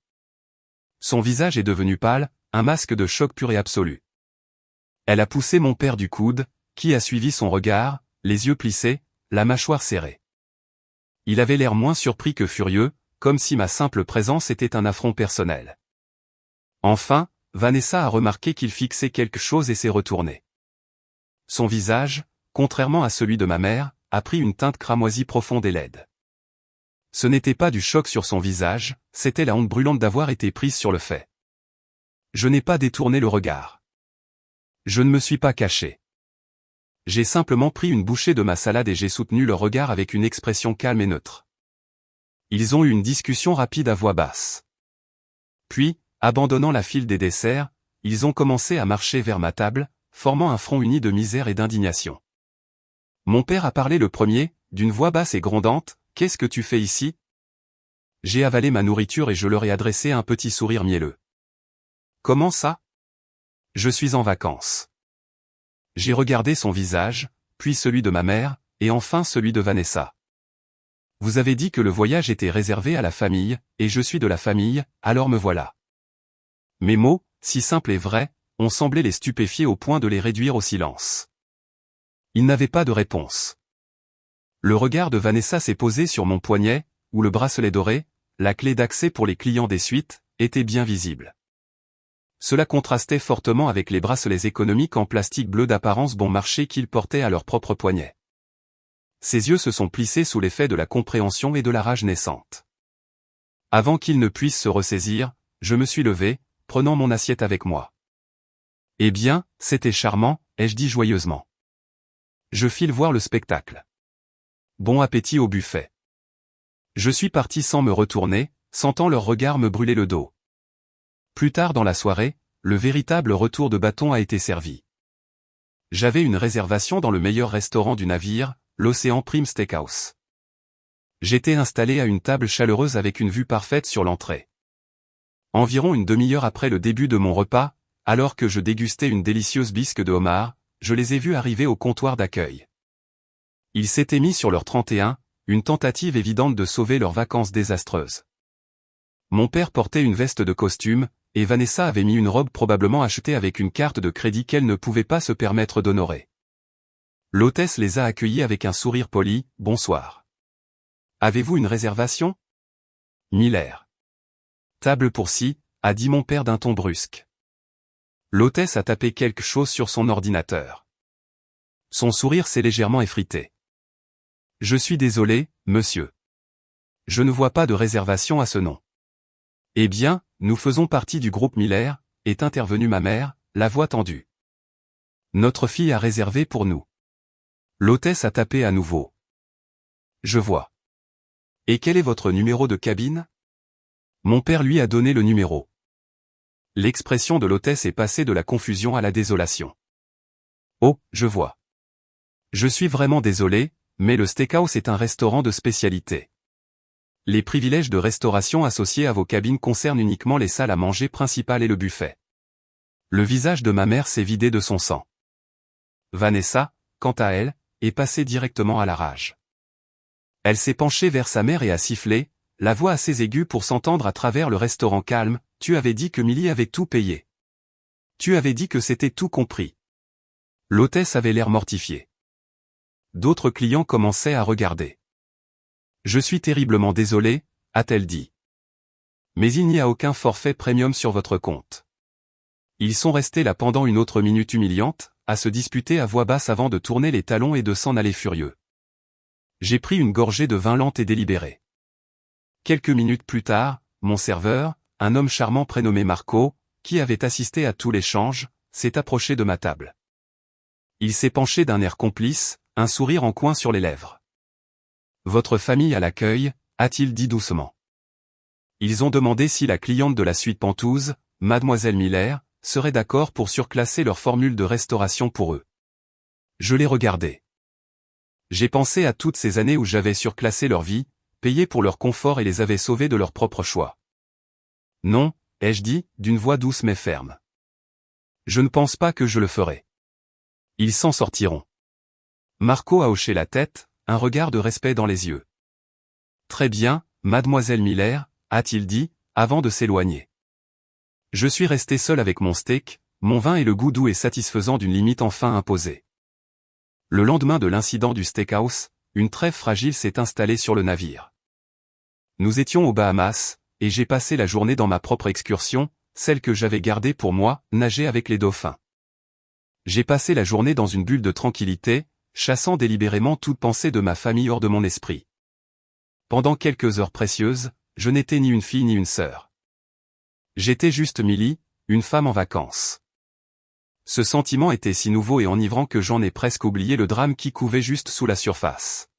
Son visage est devenu pâle, un masque de choc pur et absolu. Elle a poussé mon père du coude, qui a suivi son regard, les yeux plissés, la mâchoire serrée. Il avait l'air moins surpris que furieux, comme si ma simple présence était un affront personnel. Enfin, Vanessa a remarqué qu'il fixait quelque chose et s'est retournée. Son visage, contrairement à celui de ma mère, a pris une teinte cramoisie profonde et laide. Ce n'était pas du choc sur son visage, c'était la honte brûlante d'avoir été prise sur le fait. Je n'ai pas détourné le regard. Je ne me suis pas caché. J'ai simplement pris une bouchée de ma salade et j'ai soutenu leur regard avec une expression calme et neutre. Ils ont eu une discussion rapide à voix basse. Puis, abandonnant la file des desserts, ils ont commencé à marcher vers ma table, formant un front uni de misère et d'indignation. Mon père a parlé le premier, d'une voix basse et grondante. « Qu'est-ce que tu fais ici ?» J'ai avalé ma nourriture et je leur ai adressé un petit sourire mielleux. « Comment ça ? Je suis en vacances. » J'ai regardé son visage, puis celui de ma mère, et enfin celui de Vanessa. Vous avez dit que le voyage était réservé à la famille, et je suis de la famille, alors me voilà. Mes mots, si simples et vrais, ont semblé les stupéfier au point de les réduire au silence. Il n'avait pas de réponse. Le regard de Vanessa s'est posé sur mon poignet, où le bracelet doré, la clé d'accès pour les clients des suites, était bien visible. Cela contrastait fortement avec les bracelets économiques en plastique bleu d'apparence bon marché qu'ils portaient à leur propre poignet. Ses yeux se sont plissés sous l'effet de la compréhension et de la rage naissante. Avant qu'il ne puisse se ressaisir, je me suis levé, prenant mon assiette avec moi. Eh bien, c'était charmant, ai-je dit joyeusement. Je file voir le spectacle. Bon appétit au buffet. Je suis parti sans me retourner, sentant leur regard me brûler le dos. Plus tard dans la soirée, le véritable retour de bâton a été servi. J'avais une réservation dans le meilleur restaurant du navire, l'Océan Prime Steakhouse. J'étais installé à une table chaleureuse avec une vue parfaite sur l'entrée. Environ une demi-heure après le début de mon repas, alors que je dégustais une délicieuse bisque de homard, je les ai vus arriver au comptoir d'accueil. Ils s'étaient mis sur leur 31, une tentative évidente de sauver leurs vacances désastreuses. Mon père portait une veste de costume, et Vanessa avait mis une robe probablement achetée avec une carte de crédit qu'elle ne pouvait pas se permettre d'honorer. L'hôtesse les a accueillis avec un sourire poli, « Bonsoir. Avez-vous une réservation » Miller. Table pour 6, a dit mon père d'un ton brusque. L'hôtesse a tapé quelque chose sur son ordinateur. Son sourire s'est légèrement effrité. Je suis désolé, monsieur. Je ne vois pas de réservation à ce nom. Eh bien, nous faisons partie du groupe Miller, est intervenue ma mère, la voix tendue. Notre fille a réservé pour nous. L'hôtesse a tapé à nouveau. Je vois. Et quel est votre numéro de cabine ? Mon père lui a donné le numéro. L'expression de l'hôtesse est passée de la confusion à la désolation. Oh, je vois. Je suis vraiment désolé, mais le steakhouse est un restaurant de spécialité. Les privilèges de restauration associés à vos cabines concernent uniquement les salles à manger principales et le buffet. Le visage de ma mère s'est vidé de son sang. Vanessa, quant à elle, est passée directement à la rage. Elle s'est penchée vers sa mère et a sifflé, la voix assez aiguë pour s'entendre à travers le restaurant calme, « Tu avais dit que Millie avait tout payé. Tu avais dit que c'était tout compris. » L'hôtesse avait l'air mortifiée. D'autres clients commençaient à regarder. « Je suis terriblement désolé, » a-t-elle dit. « Mais il n'y a aucun forfait premium sur votre compte. » Ils sont restés là pendant une autre minute humiliante, à se disputer à voix basse avant de tourner les talons et de s'en aller furieux. J'ai pris une gorgée de vin lente et délibérée. Quelques minutes plus tard, mon serveur, un homme charmant prénommé Marco, qui avait assisté à tout l'échange, s'est approché de ma table. Il s'est penché d'un air complice, un sourire en coin sur les lèvres. « Votre famille à l'accueil » a-t-il dit doucement. Ils ont demandé si la cliente de la suite Penthouse, Mademoiselle Miller, serait d'accord pour surclasser leur formule de restauration pour eux. Je l'ai regardé. J'ai pensé à toutes ces années où j'avais surclassé leur vie, payé pour leur confort et les avais sauvés de leur propre choix. Non, ai-je dit, d'une voix douce mais ferme. Je ne pense pas que je le ferai. Ils s'en sortiront. Marco a hoché la tête, un regard de respect dans les yeux. Très bien, Mademoiselle Miller, a-t-il dit, avant de s'éloigner. Je suis resté seul avec mon steak, mon vin et le goût doux et satisfaisant d'une limite enfin imposée. Le lendemain de l'incident du steakhouse, une trêve fragile s'est installée sur le navire. Nous étions aux Bahamas, et j'ai passé la journée dans ma propre excursion, celle que j'avais gardée pour moi, nager avec les dauphins. J'ai passé la journée dans une bulle de tranquillité, chassant délibérément toute pensée de ma famille hors de mon esprit. Pendant quelques heures précieuses, je n'étais ni une fille ni une sœur. J'étais juste Millie, une femme en vacances. Ce sentiment était si nouveau et enivrant que j'en ai presque oublié le drame qui couvait juste sous la surface.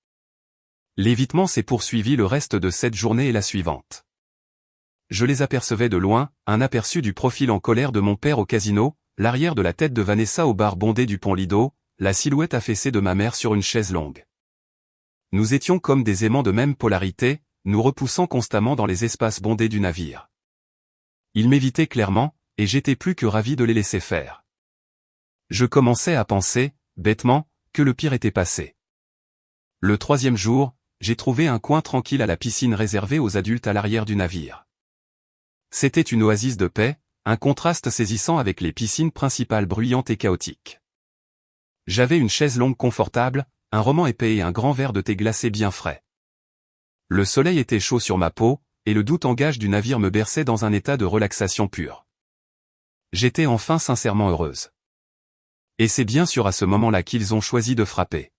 L'évitement s'est poursuivi le reste de cette journée et la suivante. Je les apercevais de loin, un aperçu du profil en colère de mon père au casino, l'arrière de la tête de Vanessa au bar bondé du pont Lido, la silhouette affaissée de ma mère sur une chaise longue. Nous étions comme des aimants de même polarité, nous repoussant constamment dans les espaces bondés du navire. Ils m'évitaient clairement, et j'étais plus que ravi de les laisser faire. Je commençais à penser, bêtement, que le pire était passé. Le troisième jour, j'ai trouvé un coin tranquille à la piscine réservée aux adultes à l'arrière du navire. C'était une oasis de paix, un contraste saisissant avec les piscines principales bruyantes et chaotiques. J'avais une chaise longue confortable, un roman épais et un grand verre de thé glacé bien frais. Le soleil était chaud sur ma peau, et le doux tangage du navire me berçait dans un état de relaxation pure. J'étais enfin sincèrement heureuse. Et c'est bien sûr à ce moment-là qu'ils ont choisi de frapper.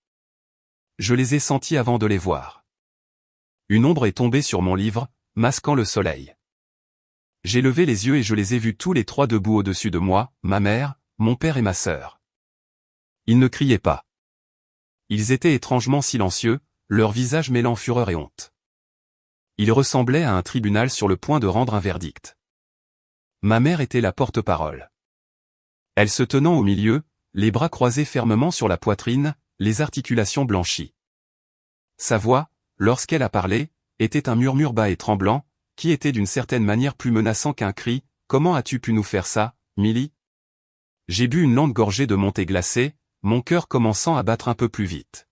Je les ai sentis avant de les voir. Une ombre est tombée sur mon livre, masquant le soleil. J'ai levé les yeux et je les ai vus tous les trois debout au-dessus de moi, ma mère, mon père et ma sœur. Ils ne criaient pas. Ils étaient étrangement silencieux, leurs visages mêlant fureur et honte. Ils ressemblaient à un tribunal sur le point de rendre un verdict. Ma mère était la porte-parole. Elle se tenant au milieu, les bras croisés fermement sur la poitrine, les articulations blanchies. Sa voix, lorsqu'elle a parlé, était un murmure bas et tremblant, qui était d'une certaine manière plus menaçant qu'un cri. « Comment as-tu pu nous faire ça, Millie ?» J'ai bu une lente gorgée de mon thé glacé, mon cœur commençant à battre un peu plus vite.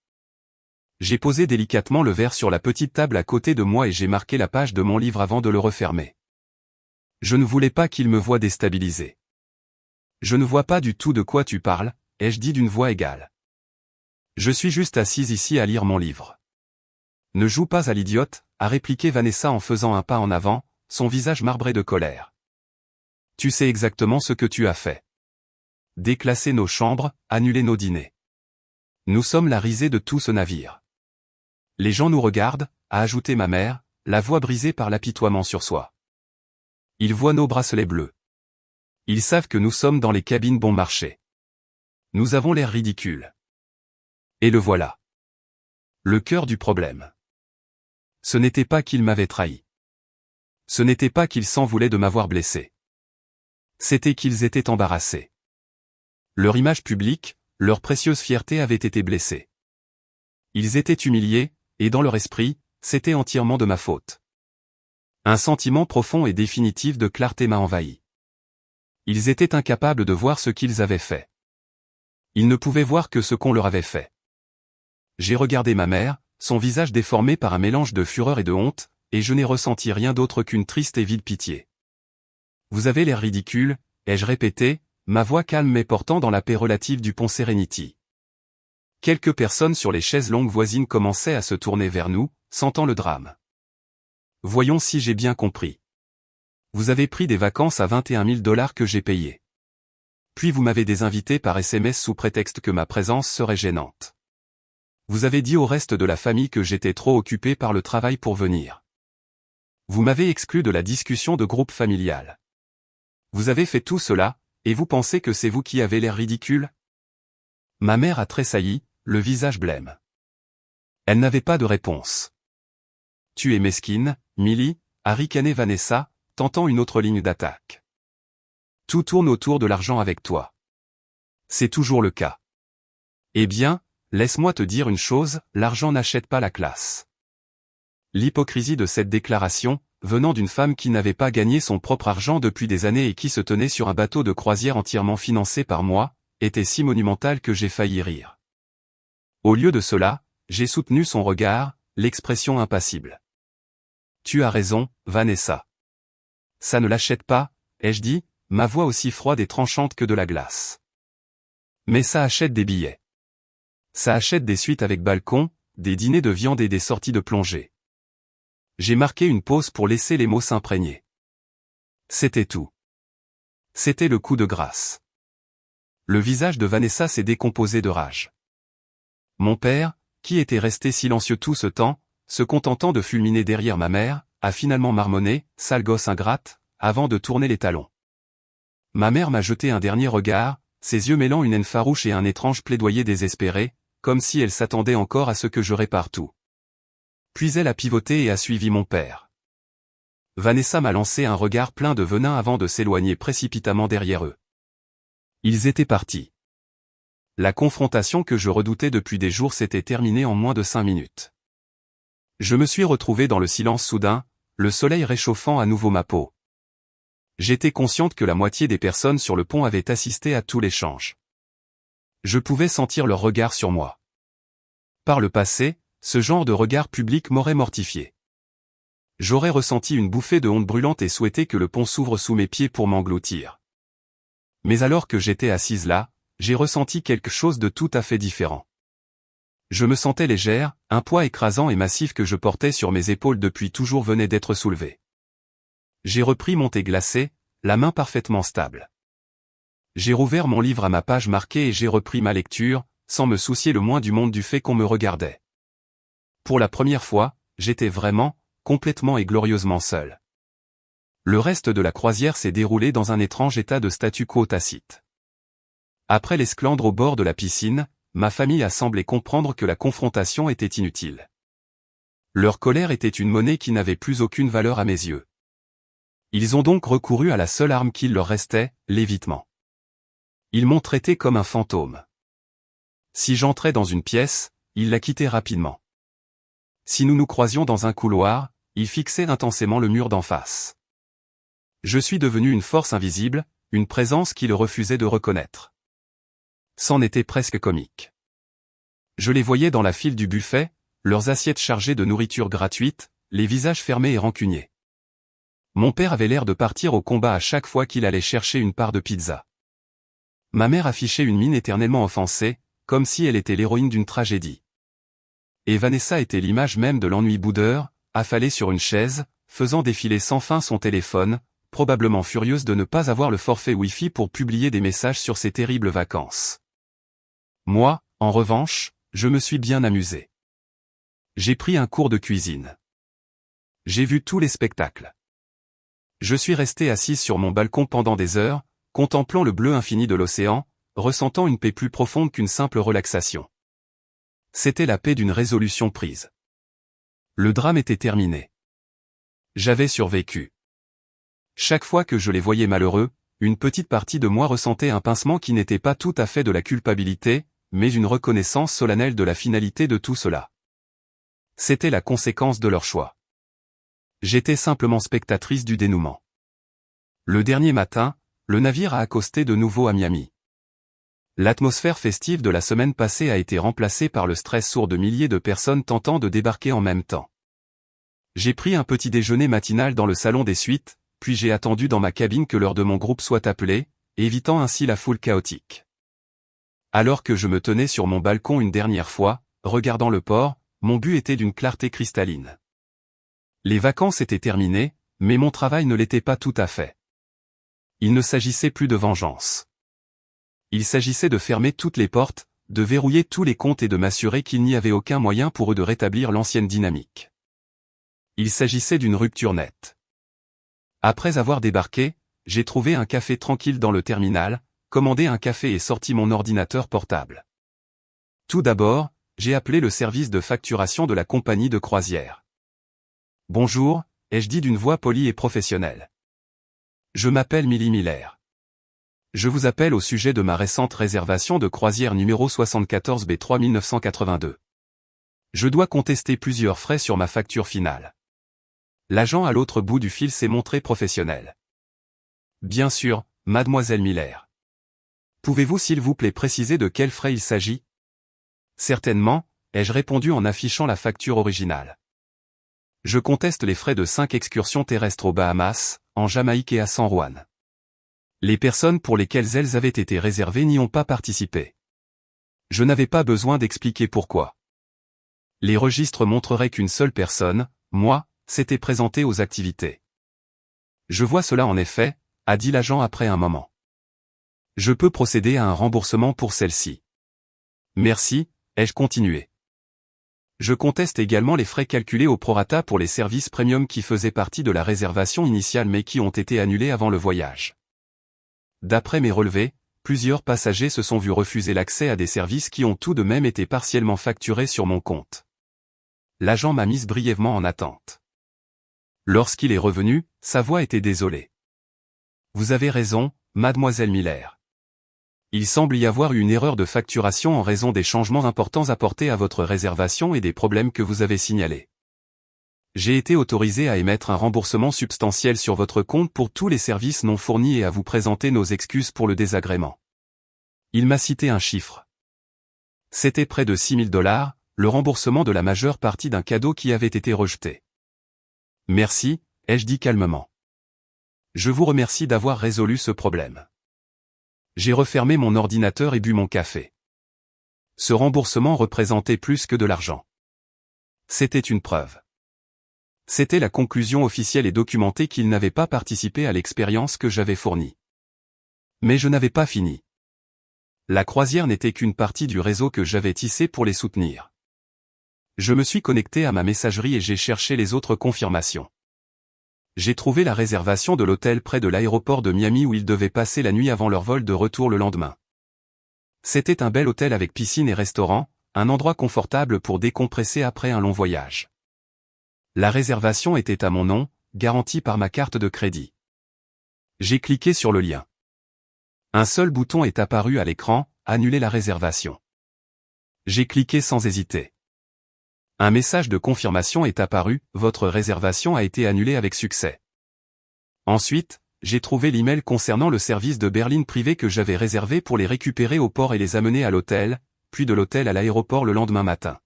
J'ai posé délicatement le verre sur la petite table à côté de moi et j'ai marqué la page de mon livre avant de le refermer. Je ne voulais pas qu'il me voie déstabilisé. « Je ne vois pas du tout de quoi tu parles, » ai-je dit d'une voix égale. « Je suis juste assise ici à lire mon livre. » « Ne joue pas à l'idiote, » a répliqué Vanessa en faisant un pas en avant, son visage marbré de colère. « Tu sais exactement ce que tu as fait. Déclasser nos chambres, annuler nos dîners. Nous sommes la risée de tout ce navire. Les gens nous regardent, » a ajouté ma mère, la voix brisée par l'apitoiement sur soi. Ils voient nos bracelets bleus. Ils savent que nous sommes dans les cabines bon marché. Nous avons l'air ridicules. Et le voilà. Le cœur du problème. Ce n'était pas qu'ils m'avaient trahi. Ce n'était pas qu'ils s'en voulaient de m'avoir blessé. C'était qu'ils étaient embarrassés. Leur image publique, leur précieuse fierté avait été blessée. Ils étaient humiliés, et dans leur esprit, c'était entièrement de ma faute. Un sentiment profond et définitif de clarté m'a envahi. Ils étaient incapables de voir ce qu'ils avaient fait. Ils ne pouvaient voir que ce qu'on leur avait fait. J'ai regardé ma mère, son visage déformé par un mélange de fureur et de honte, et je n'ai ressenti rien d'autre qu'une triste et vide pitié. « Vous avez l'air ridicule », ai-je répété, ma voix calme mais portant dans la paix relative du pont Serenity. Quelques personnes sur les chaises longues voisines commençaient à se tourner vers nous, sentant le drame. « Voyons si j'ai bien compris. Vous avez pris des vacances à 21 000 $ que j'ai payées. Puis vous m'avez désinvité par SMS sous prétexte que ma présence serait gênante. Vous avez dit au reste de la famille que j'étais trop occupé par le travail pour venir. Vous m'avez exclu de la discussion de groupe familial. Vous avez fait tout cela, et vous pensez que c'est vous qui avez l'air ridicule ? » Ma mère a tressailli, le visage blême. Elle n'avait pas de réponse. « Tu es mesquine, Millie », a ricané Vanessa, tentant une autre ligne d'attaque. « Tout tourne autour de l'argent avec toi. C'est toujours le cas. Eh bien, laisse-moi te dire une chose, l'argent n'achète pas la classe. » L'hypocrisie de cette déclaration, venant d'une femme qui n'avait pas gagné son propre argent depuis des années et qui se tenait sur un bateau de croisière entièrement financé par moi, était si monumentale que j'ai failli rire. Au lieu de cela, j'ai soutenu son regard, l'expression impassible. « Tu as raison, Vanessa. Ça ne l'achète pas, » ai-je dit, ma voix aussi froide et tranchante que de la glace. Mais ça achète des billets. Ça achète des suites avec balcon, des dîners de viande et des sorties de plongée. J'ai marqué une pause pour laisser les mots s'imprégner. C'était tout. C'était le coup de grâce. Le visage de Vanessa s'est décomposé de rage. Mon père, qui était resté silencieux tout ce temps, se contentant de fulminer derrière ma mère, a finalement marmonné, « Sale gosse ingrate », avant de tourner les talons. Ma mère m'a jeté un dernier regard, ses yeux mêlant une haine farouche et un étrange plaidoyer désespéré, comme si elle s'attendait encore à ce que je répare tout. Puis elle a pivoté et a suivi mon père. Vanessa m'a lancé un regard plein de venin avant de s'éloigner précipitamment derrière eux. Ils étaient partis. La confrontation que je redoutais depuis des jours s'était terminée en moins de 5 minutes. Je me suis retrouvé dans le silence soudain, le soleil réchauffant à nouveau ma peau. J'étais consciente que la moitié des personnes sur le pont avaient assisté à tout l'échange. Je pouvais sentir leur regard sur moi. Par le passé, ce genre de regard public m'aurait mortifié. J'aurais ressenti une bouffée de honte brûlante et souhaité que le pont s'ouvre sous mes pieds pour m'engloutir. Mais alors que j'étais assise là, j'ai ressenti quelque chose de tout à fait différent. Je me sentais légère, un poids écrasant et massif que je portais sur mes épaules depuis toujours venait d'être soulevé. J'ai repris mon thé glacé, la main parfaitement stable. J'ai rouvert mon livre à ma page marquée et j'ai repris ma lecture, sans me soucier le moins du monde du fait qu'on me regardait. Pour la première fois, j'étais vraiment, complètement et glorieusement seul. Le reste de la croisière s'est déroulé dans un étrange état de statu quo tacite. Après l'esclandre au bord de la piscine, ma famille a semblé comprendre que la confrontation était inutile. Leur colère était une monnaie qui n'avait plus aucune valeur à mes yeux. Ils ont donc recouru à la seule arme qu'il leur restait, l'évitement. Ils m'ont traité comme un fantôme. Si j'entrais dans une pièce, ils la quittaient rapidement. Si nous nous croisions dans un couloir, ils fixaient intensément le mur d'en face. Je suis devenu une force invisible, une présence qu'ils refusaient de reconnaître. C'en était presque comique. Je les voyais dans la file du buffet, leurs assiettes chargées de nourriture gratuite, les visages fermés et rancuniers. Mon père avait l'air de partir au combat à chaque fois qu'il allait chercher une part de pizza. Ma mère affichait une mine éternellement offensée, comme si elle était l'héroïne d'une tragédie. Et Vanessa était l'image même de l'ennui boudeur, affalée sur une chaise, faisant défiler sans fin son téléphone, probablement furieuse de ne pas avoir le forfait Wi-Fi pour publier des messages sur ses terribles vacances. Moi, en revanche, je me suis bien amusé. J'ai pris un cours de cuisine. J'ai vu tous les spectacles. Je suis resté assise sur mon balcon pendant des heures, contemplant le bleu infini de l'océan, ressentant une paix plus profonde qu'une simple relaxation. C'était la paix d'une résolution prise. Le drame était terminé. J'avais survécu. Chaque fois que je les voyais malheureux, une petite partie de moi ressentait un pincement qui n'était pas tout à fait de la culpabilité, mais une reconnaissance solennelle de la finalité de tout cela. C'était la conséquence de leur choix. J'étais simplement spectatrice du dénouement. Le dernier matin, le navire a accosté de nouveau à Miami. L'atmosphère festive de la semaine passée a été remplacée par le stress sourd de milliers de personnes tentant de débarquer en même temps. J'ai pris un petit déjeuner matinal dans le salon des suites, puis j'ai attendu dans ma cabine que l'heure de mon groupe soit appelée, évitant ainsi la foule chaotique. Alors que je me tenais sur mon balcon une dernière fois, regardant le port, mon but était d'une clarté cristalline. Les vacances étaient terminées, mais mon travail ne l'était pas tout à fait. Il ne s'agissait plus de vengeance. Il s'agissait de fermer toutes les portes, de verrouiller tous les comptes et de m'assurer qu'il n'y avait aucun moyen pour eux de rétablir l'ancienne dynamique. Il s'agissait d'une rupture nette. Après avoir débarqué, j'ai trouvé un café tranquille dans le terminal, commandé un café et sorti mon ordinateur portable. Tout d'abord, j'ai appelé le service de facturation de la compagnie de croisière. « Bonjour », ai-je dit d'une voix polie et professionnelle. « Je m'appelle Millie Miller. Je vous appelle au sujet de ma récente réservation de croisière numéro 74B 3982. Je dois contester plusieurs frais sur ma facture finale. » L'agent à l'autre bout du fil s'est montré professionnel. « Bien sûr, mademoiselle Miller. Pouvez-vous s'il vous plaît préciser de quels frais il s'agit ? » « Certainement, » ai-je répondu en affichant la facture originale. « Je conteste les frais de 5 excursions terrestres aux Bahamas, en Jamaïque et à San Juan. Les personnes pour lesquelles elles avaient été réservées n'y ont pas participé. Je n'avais pas besoin d'expliquer pourquoi. Les registres montreraient qu'une seule personne, moi, s'était présentée aux activités. Je vois cela en effet, a dit l'agent après un moment. Je peux procéder à un remboursement pour celle-ci. Merci, ai-je continué. Je conteste également les frais calculés au prorata pour les services premium qui faisaient partie de la réservation initiale mais qui ont été annulés avant le voyage. D'après mes relevés, plusieurs passagers se sont vus refuser l'accès à des services qui ont tout de même été partiellement facturés sur mon compte. L'agent m'a mise brièvement en attente. Lorsqu'il est revenu, sa voix était désolée. Vous avez raison, mademoiselle Miller. Il semble y avoir eu une erreur de facturation en raison des changements importants apportés à votre réservation et des problèmes que vous avez signalés. J'ai été autorisé à émettre un remboursement substantiel sur votre compte pour tous les services non fournis et à vous présenter nos excuses pour le désagrément. Il m'a cité un chiffre. C'était près de $6 000, le remboursement de la majeure partie d'un cadeau qui avait été rejeté. Merci, ai-je dit calmement. Je vous remercie d'avoir résolu ce problème. J'ai refermé mon ordinateur et bu mon café. Ce remboursement représentait plus que de l'argent. C'était une preuve. C'était la conclusion officielle et documentée qu'ils n'avaient pas participé à l'expérience que j'avais fournie. Mais je n'avais pas fini. La croisière n'était qu'une partie du réseau que j'avais tissé pour les soutenir. Je me suis connecté à ma messagerie et j'ai cherché les autres confirmations. J'ai trouvé la réservation de l'hôtel près de l'aéroport de Miami où ils devaient passer la nuit avant leur vol de retour le lendemain. C'était un bel hôtel avec piscine et restaurant, un endroit confortable pour décompresser après un long voyage. La réservation était à mon nom, garantie par ma carte de crédit. J'ai cliqué sur le lien. Un seul bouton est apparu à l'écran, annuler la réservation. J'ai cliqué sans hésiter. Un message de confirmation est apparu, votre réservation a été annulée avec succès. Ensuite, j'ai trouvé l'email concernant le service de berline privé que j'avais réservé pour les récupérer au port et les amener à l'hôtel, puis de l'hôtel à l'aéroport le lendemain matin.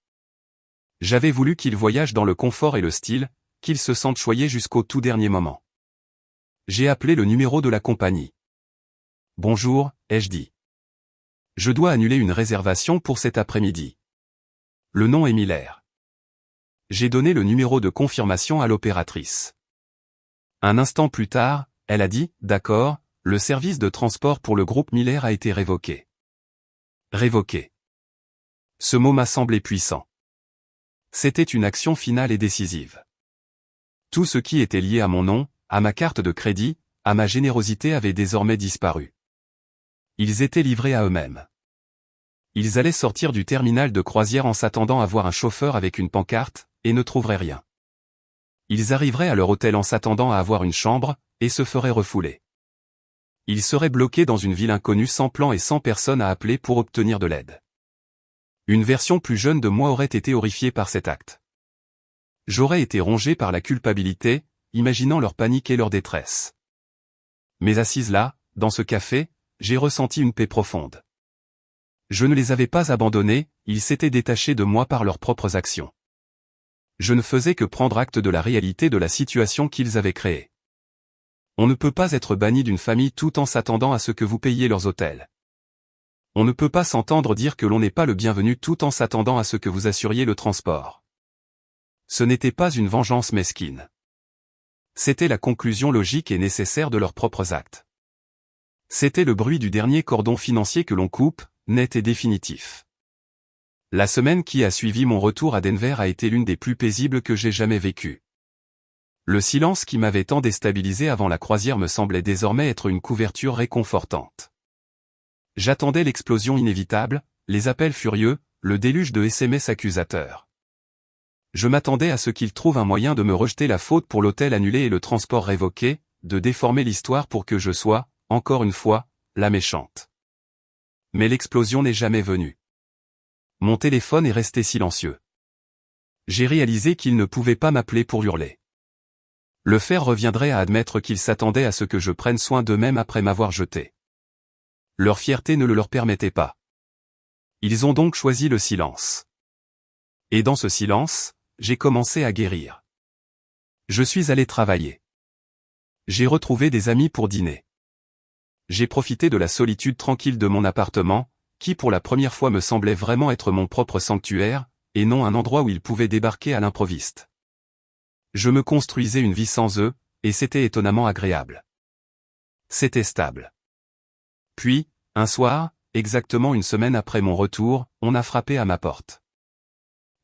J'avais voulu qu'ils voyagent dans le confort et le style, qu'ils se sentent choyés jusqu'au tout dernier moment. J'ai appelé le numéro de la compagnie. Bonjour, ai-je dit. Je dois annuler une réservation pour cet après-midi. Le nom est Miller. J'ai donné le numéro de confirmation à l'opératrice. Un instant plus tard, elle a dit, d'accord, le service de transport pour le groupe Miller a été révoqué. Révoqué. Ce mot m'a semblé puissant. C'était une action finale et décisive. Tout ce qui était lié à mon nom, à ma carte de crédit, à ma générosité avait désormais disparu. Ils étaient livrés à eux-mêmes. Ils allaient sortir du terminal de croisière en s'attendant à voir un chauffeur avec une pancarte, et ne trouveraient rien. Ils arriveraient à leur hôtel en s'attendant à avoir une chambre, et se feraient refouler. Ils seraient bloqués dans une ville inconnue sans plan et sans personne à appeler pour obtenir de l'aide. Une version plus jeune de moi aurait été horrifiée par cet acte. J'aurais été rongé par la culpabilité, imaginant leur panique et leur détresse. Mais assise là, dans ce café, j'ai ressenti une paix profonde. Je ne les avais pas abandonnés, ils s'étaient détachés de moi par leurs propres actions. Je ne faisais que prendre acte de la réalité de la situation qu'ils avaient créée. On ne peut pas être banni d'une famille tout en s'attendant à ce que vous payiez leurs hôtels. On ne peut pas s'entendre dire que l'on n'est pas le bienvenu tout en s'attendant à ce que vous assuriez le transport. Ce n'était pas une vengeance mesquine. C'était la conclusion logique et nécessaire de leurs propres actes. C'était le bruit du dernier cordon financier que l'on coupe, net et définitif. La semaine qui a suivi mon retour à Denver a été l'une des plus paisibles que j'ai jamais vécues. Le silence qui m'avait tant déstabilisé avant la croisière me semblait désormais être une couverture réconfortante. J'attendais l'explosion inévitable, les appels furieux, le déluge de SMS accusateurs. Je m'attendais à ce qu'ils trouvent un moyen de me rejeter la faute pour l'hôtel annulé et le transport révoqué, de déformer l'histoire pour que je sois, encore une fois, la méchante. Mais l'explosion n'est jamais venue. Mon téléphone est resté silencieux. J'ai réalisé qu'ils ne pouvaient pas m'appeler pour hurler. Le faire reviendrait à admettre qu'ils s'attendaient à ce que je prenne soin d'eux-mêmes après m'avoir jeté. Leur fierté ne le leur permettait pas. Ils ont donc choisi le silence. Et dans ce silence, j'ai commencé à guérir. Je suis allé travailler. J'ai retrouvé des amis pour dîner. J'ai profité de la solitude tranquille de mon appartement, qui pour la première fois me semblait vraiment être mon propre sanctuaire, et non un endroit où ils pouvaient débarquer à l'improviste. Je me construisais une vie sans eux, et c'était étonnamment agréable. C'était stable. Puis, un soir, exactement une semaine après mon retour, on a frappé à ma porte.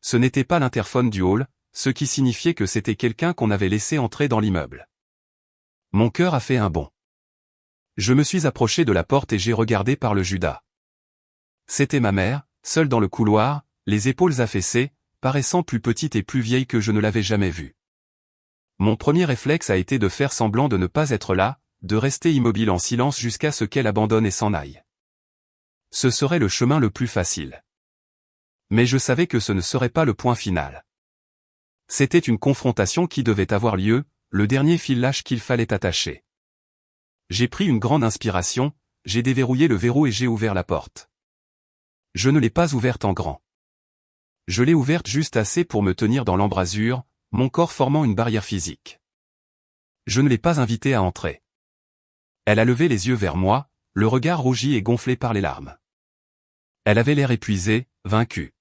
Ce n'était pas l'interphone du hall, ce qui signifiait que c'était quelqu'un qu'on avait laissé entrer dans l'immeuble. Mon cœur a fait un bond. Je me suis approché de la porte et j'ai regardé par le Judas. C'était ma mère, seule dans le couloir, les épaules affaissées, paraissant plus petite et plus vieille que je ne l'avais jamais vue. Mon premier réflexe a été de faire semblant de ne pas être là, de rester immobile en silence jusqu'à ce qu'elle abandonne et s'en aille. Ce serait le chemin le plus facile. Mais je savais que ce ne serait pas le point final. C'était une confrontation qui devait avoir lieu, le dernier fil lâche qu'il fallait attacher. J'ai pris une grande inspiration, j'ai déverrouillé le verrou et j'ai ouvert la porte. Je ne l'ai pas ouverte en grand. Je l'ai ouverte juste assez pour me tenir dans l'embrasure, mon corps formant une barrière physique. Je ne l'ai pas invitée à entrer. Elle a levé les yeux vers moi, le regard rougi et gonflé par les larmes. Elle avait l'air épuisée, vaincue.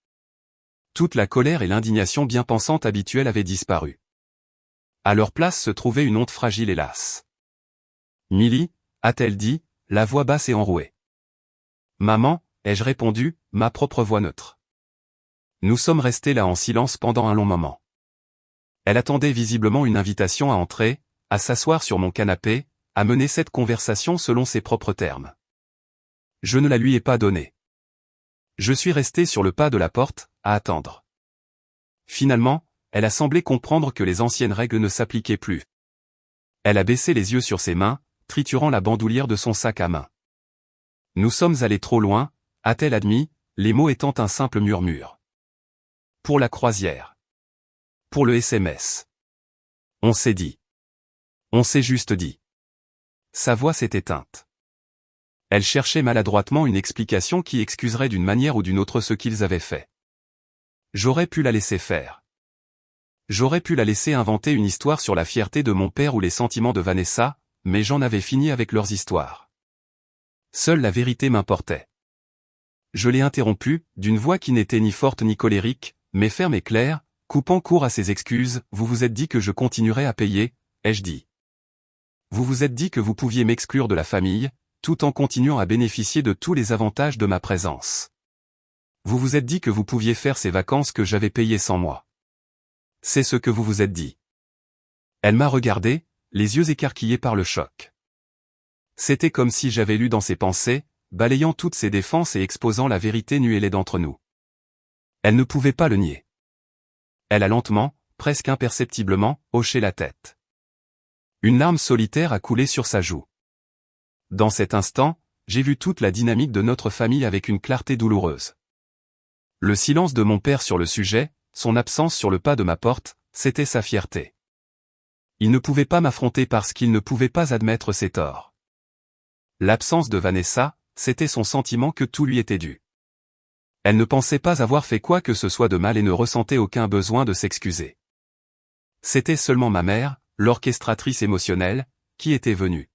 Toute la colère et l'indignation bien pensante habituelle avaient disparu. À leur place se trouvait une honte fragile et lasse. « Milly » a-t-elle dit, la voix basse et enrouée. « Maman » ai-je répondu, ma propre voix neutre. Nous sommes restés là en silence pendant un long moment. Elle attendait visiblement une invitation à entrer, à s'asseoir sur mon canapé, à mener cette conversation selon ses propres termes. Je ne la lui ai pas donnée. Je suis resté sur le pas de la porte, à attendre. Finalement, elle a semblé comprendre que les anciennes règles ne s'appliquaient plus. Elle a baissé les yeux sur ses mains, triturant la bandoulière de son sac à main. Nous sommes allés trop loin, a-t-elle admis, les mots étant un simple murmure. Pour la croisière. Pour le SMS. On s'est dit. On s'est juste dit. Sa voix s'est éteinte. Elle cherchait maladroitement une explication qui excuserait d'une manière ou d'une autre ce qu'ils avaient fait. J'aurais pu la laisser faire. J'aurais pu la laisser inventer une histoire sur la fierté de mon père ou les sentiments de Vanessa, mais j'en avais fini avec leurs histoires. Seule la vérité m'importait. Je l'ai interrompue, d'une voix qui n'était ni forte ni colérique, mais ferme et claire, coupant court à ses excuses. Vous vous êtes dit que je continuerais à payer, ai-je dit. Vous vous êtes dit que vous pouviez m'exclure de la famille, tout en continuant à bénéficier de tous les avantages de ma présence. Vous vous êtes dit que vous pouviez faire ces vacances que j'avais payées sans moi. C'est ce que vous vous êtes dit. Elle m'a regardé, les yeux écarquillés par le choc. C'était comme si j'avais lu dans ses pensées, balayant toutes ses défenses et exposant la vérité nue et laide d'entre nous. Elle ne pouvait pas le nier. Elle a lentement, presque imperceptiblement, hoché la tête. Une larme solitaire a coulé sur sa joue. Dans cet instant, j'ai vu toute la dynamique de notre famille avec une clarté douloureuse. Le silence de mon père sur le sujet, son absence sur le pas de ma porte, c'était sa fierté. Il ne pouvait pas m'affronter parce qu'il ne pouvait pas admettre ses torts. L'absence de Vanessa, c'était son sentiment que tout lui était dû. Elle ne pensait pas avoir fait quoi que ce soit de mal et ne ressentait aucun besoin de s'excuser. C'était seulement ma mère, l'orchestratrice émotionnelle, qui était venue.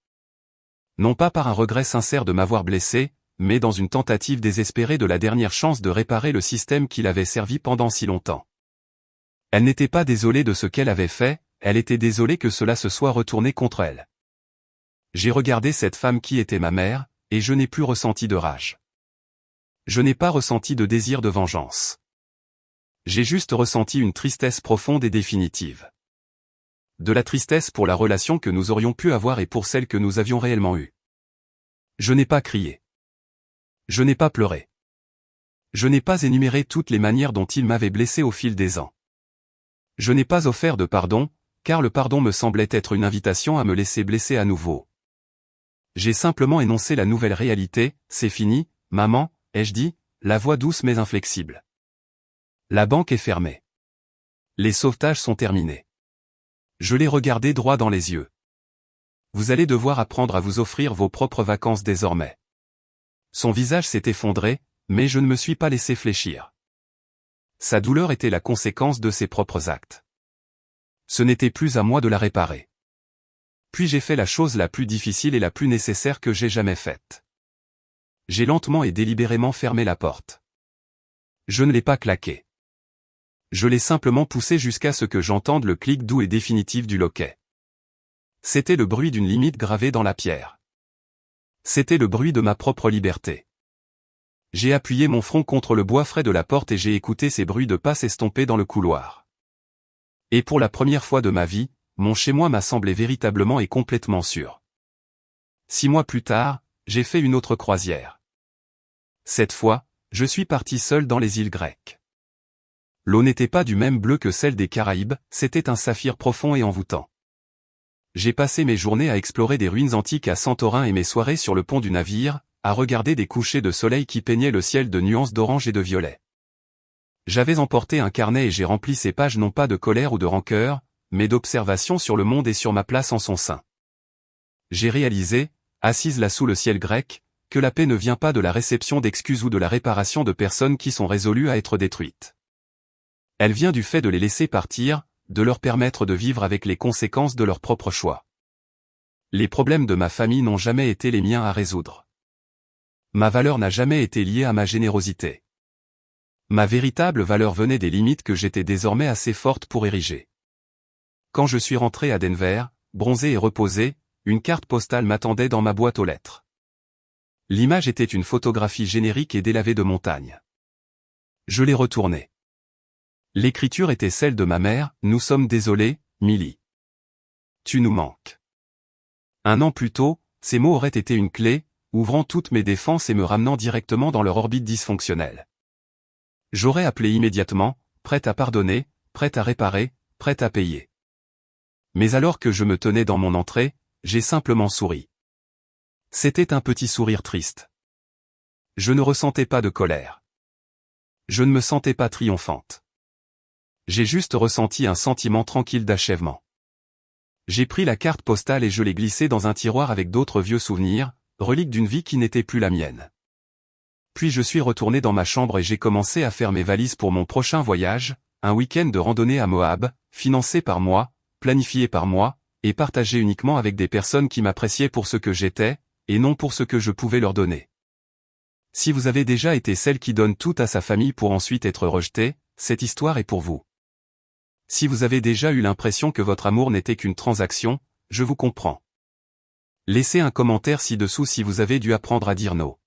Non pas par un regret sincère de m'avoir blessé, mais dans une tentative désespérée de la dernière chance de réparer le système qui l'avait servi pendant si longtemps. Elle n'était pas désolée de ce qu'elle avait fait, elle était désolée que cela se soit retourné contre elle. J'ai regardé cette femme qui était ma mère, et je n'ai plus ressenti de rage. Je n'ai pas ressenti de désir de vengeance. J'ai juste ressenti une tristesse profonde et définitive. De la tristesse pour la relation que nous aurions pu avoir et pour celle que nous avions réellement eue. Je n'ai pas crié. Je n'ai pas pleuré. Je n'ai pas énuméré toutes les manières dont il m'avait blessé au fil des ans. Je n'ai pas offert de pardon, car le pardon me semblait être une invitation à me laisser blesser à nouveau. J'ai simplement énoncé la nouvelle réalité, c'est fini, maman, ai-je dit, la voix douce mais inflexible. La banque est fermée. Les sauvetages sont terminés. Je l'ai regardé droit dans les yeux. Vous allez devoir apprendre à vous offrir vos propres vacances désormais. Son visage s'est effondré, mais je ne me suis pas laissé fléchir. Sa douleur était la conséquence de ses propres actes. Ce n'était plus à moi de la réparer. Puis j'ai fait la chose la plus difficile et la plus nécessaire que j'ai jamais faite. J'ai lentement et délibérément fermé la porte. Je ne l'ai pas claquée. Je l'ai simplement poussée jusqu'à ce que j'entende le clic doux et définitif du loquet. C'était le bruit d'une limite gravée dans la pierre. C'était le bruit de ma propre liberté. J'ai appuyé mon front contre le bois frais de la porte et j'ai écouté ces bruits de pas s'estomper dans le couloir. Et pour la première fois de ma vie, mon chez-moi m'a semblé véritablement et complètement sûr. 6 mois plus tard, j'ai fait une autre croisière. Cette fois, je suis parti seul dans les îles grecques. L'eau n'était pas du même bleu que celle des Caraïbes, c'était un saphir profond et envoûtant. J'ai passé mes journées à explorer des ruines antiques à Santorin et mes soirées sur le pont du navire, à regarder des couchers de soleil qui peignaient le ciel de nuances d'orange et de violet. J'avais emporté un carnet et j'ai rempli ces pages non pas de colère ou de rancœur, mais d'observation sur le monde et sur ma place en son sein. J'ai réalisé, assise là sous le ciel grec, que la paix ne vient pas de la réception d'excuses ou de la réparation de personnes qui sont résolues à être détruites. Elle vient du fait de les laisser partir, de leur permettre de vivre avec les conséquences de leurs propres choix. Les problèmes de ma famille n'ont jamais été les miens à résoudre. Ma valeur n'a jamais été liée à ma générosité. Ma véritable valeur venait des limites que j'étais désormais assez forte pour ériger. Quand je suis rentré à Denver, bronzé et reposé, une carte postale m'attendait dans ma boîte aux lettres. L'image était une photographie générique et délavée de montagnes. Je l'ai retournée. L'écriture était celle de ma mère, « Nous sommes désolés, Millie. Tu nous manques. » Un an plus tôt, ces mots auraient été une clé, ouvrant toutes mes défenses et me ramenant directement dans leur orbite dysfonctionnelle. J'aurais appelé immédiatement, prête à pardonner, prête à réparer, prête à payer. Mais alors que je me tenais dans mon entrée, j'ai simplement souri. C'était un petit sourire triste. Je ne ressentais pas de colère. Je ne me sentais pas triomphante. J'ai juste ressenti un sentiment tranquille d'achèvement. J'ai pris la carte postale et je l'ai glissée dans un tiroir avec d'autres vieux souvenirs, reliques d'une vie qui n'était plus la mienne. Puis je suis retourné dans ma chambre et j'ai commencé à faire mes valises pour mon prochain voyage, un week-end de randonnée à Moab, financé par moi, planifié par moi, et partagé uniquement avec des personnes qui m'appréciaient pour ce que j'étais, et non pour ce que je pouvais leur donner. Si vous avez déjà été celle qui donne tout à sa famille pour ensuite être rejetée, cette histoire est pour vous. Si vous avez déjà eu l'impression que votre amour n'était qu'une transaction, je vous comprends. Laissez un commentaire ci-dessous si vous avez dû apprendre à dire non.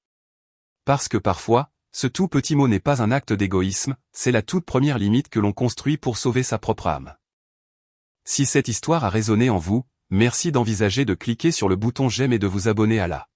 Parce que parfois, ce tout petit mot n'est pas un acte d'égoïsme, c'est la toute première limite que l'on construit pour sauver sa propre âme. Si cette histoire a résonné en vous, merci d'envisager de cliquer sur le bouton j'aime et de vous abonner à la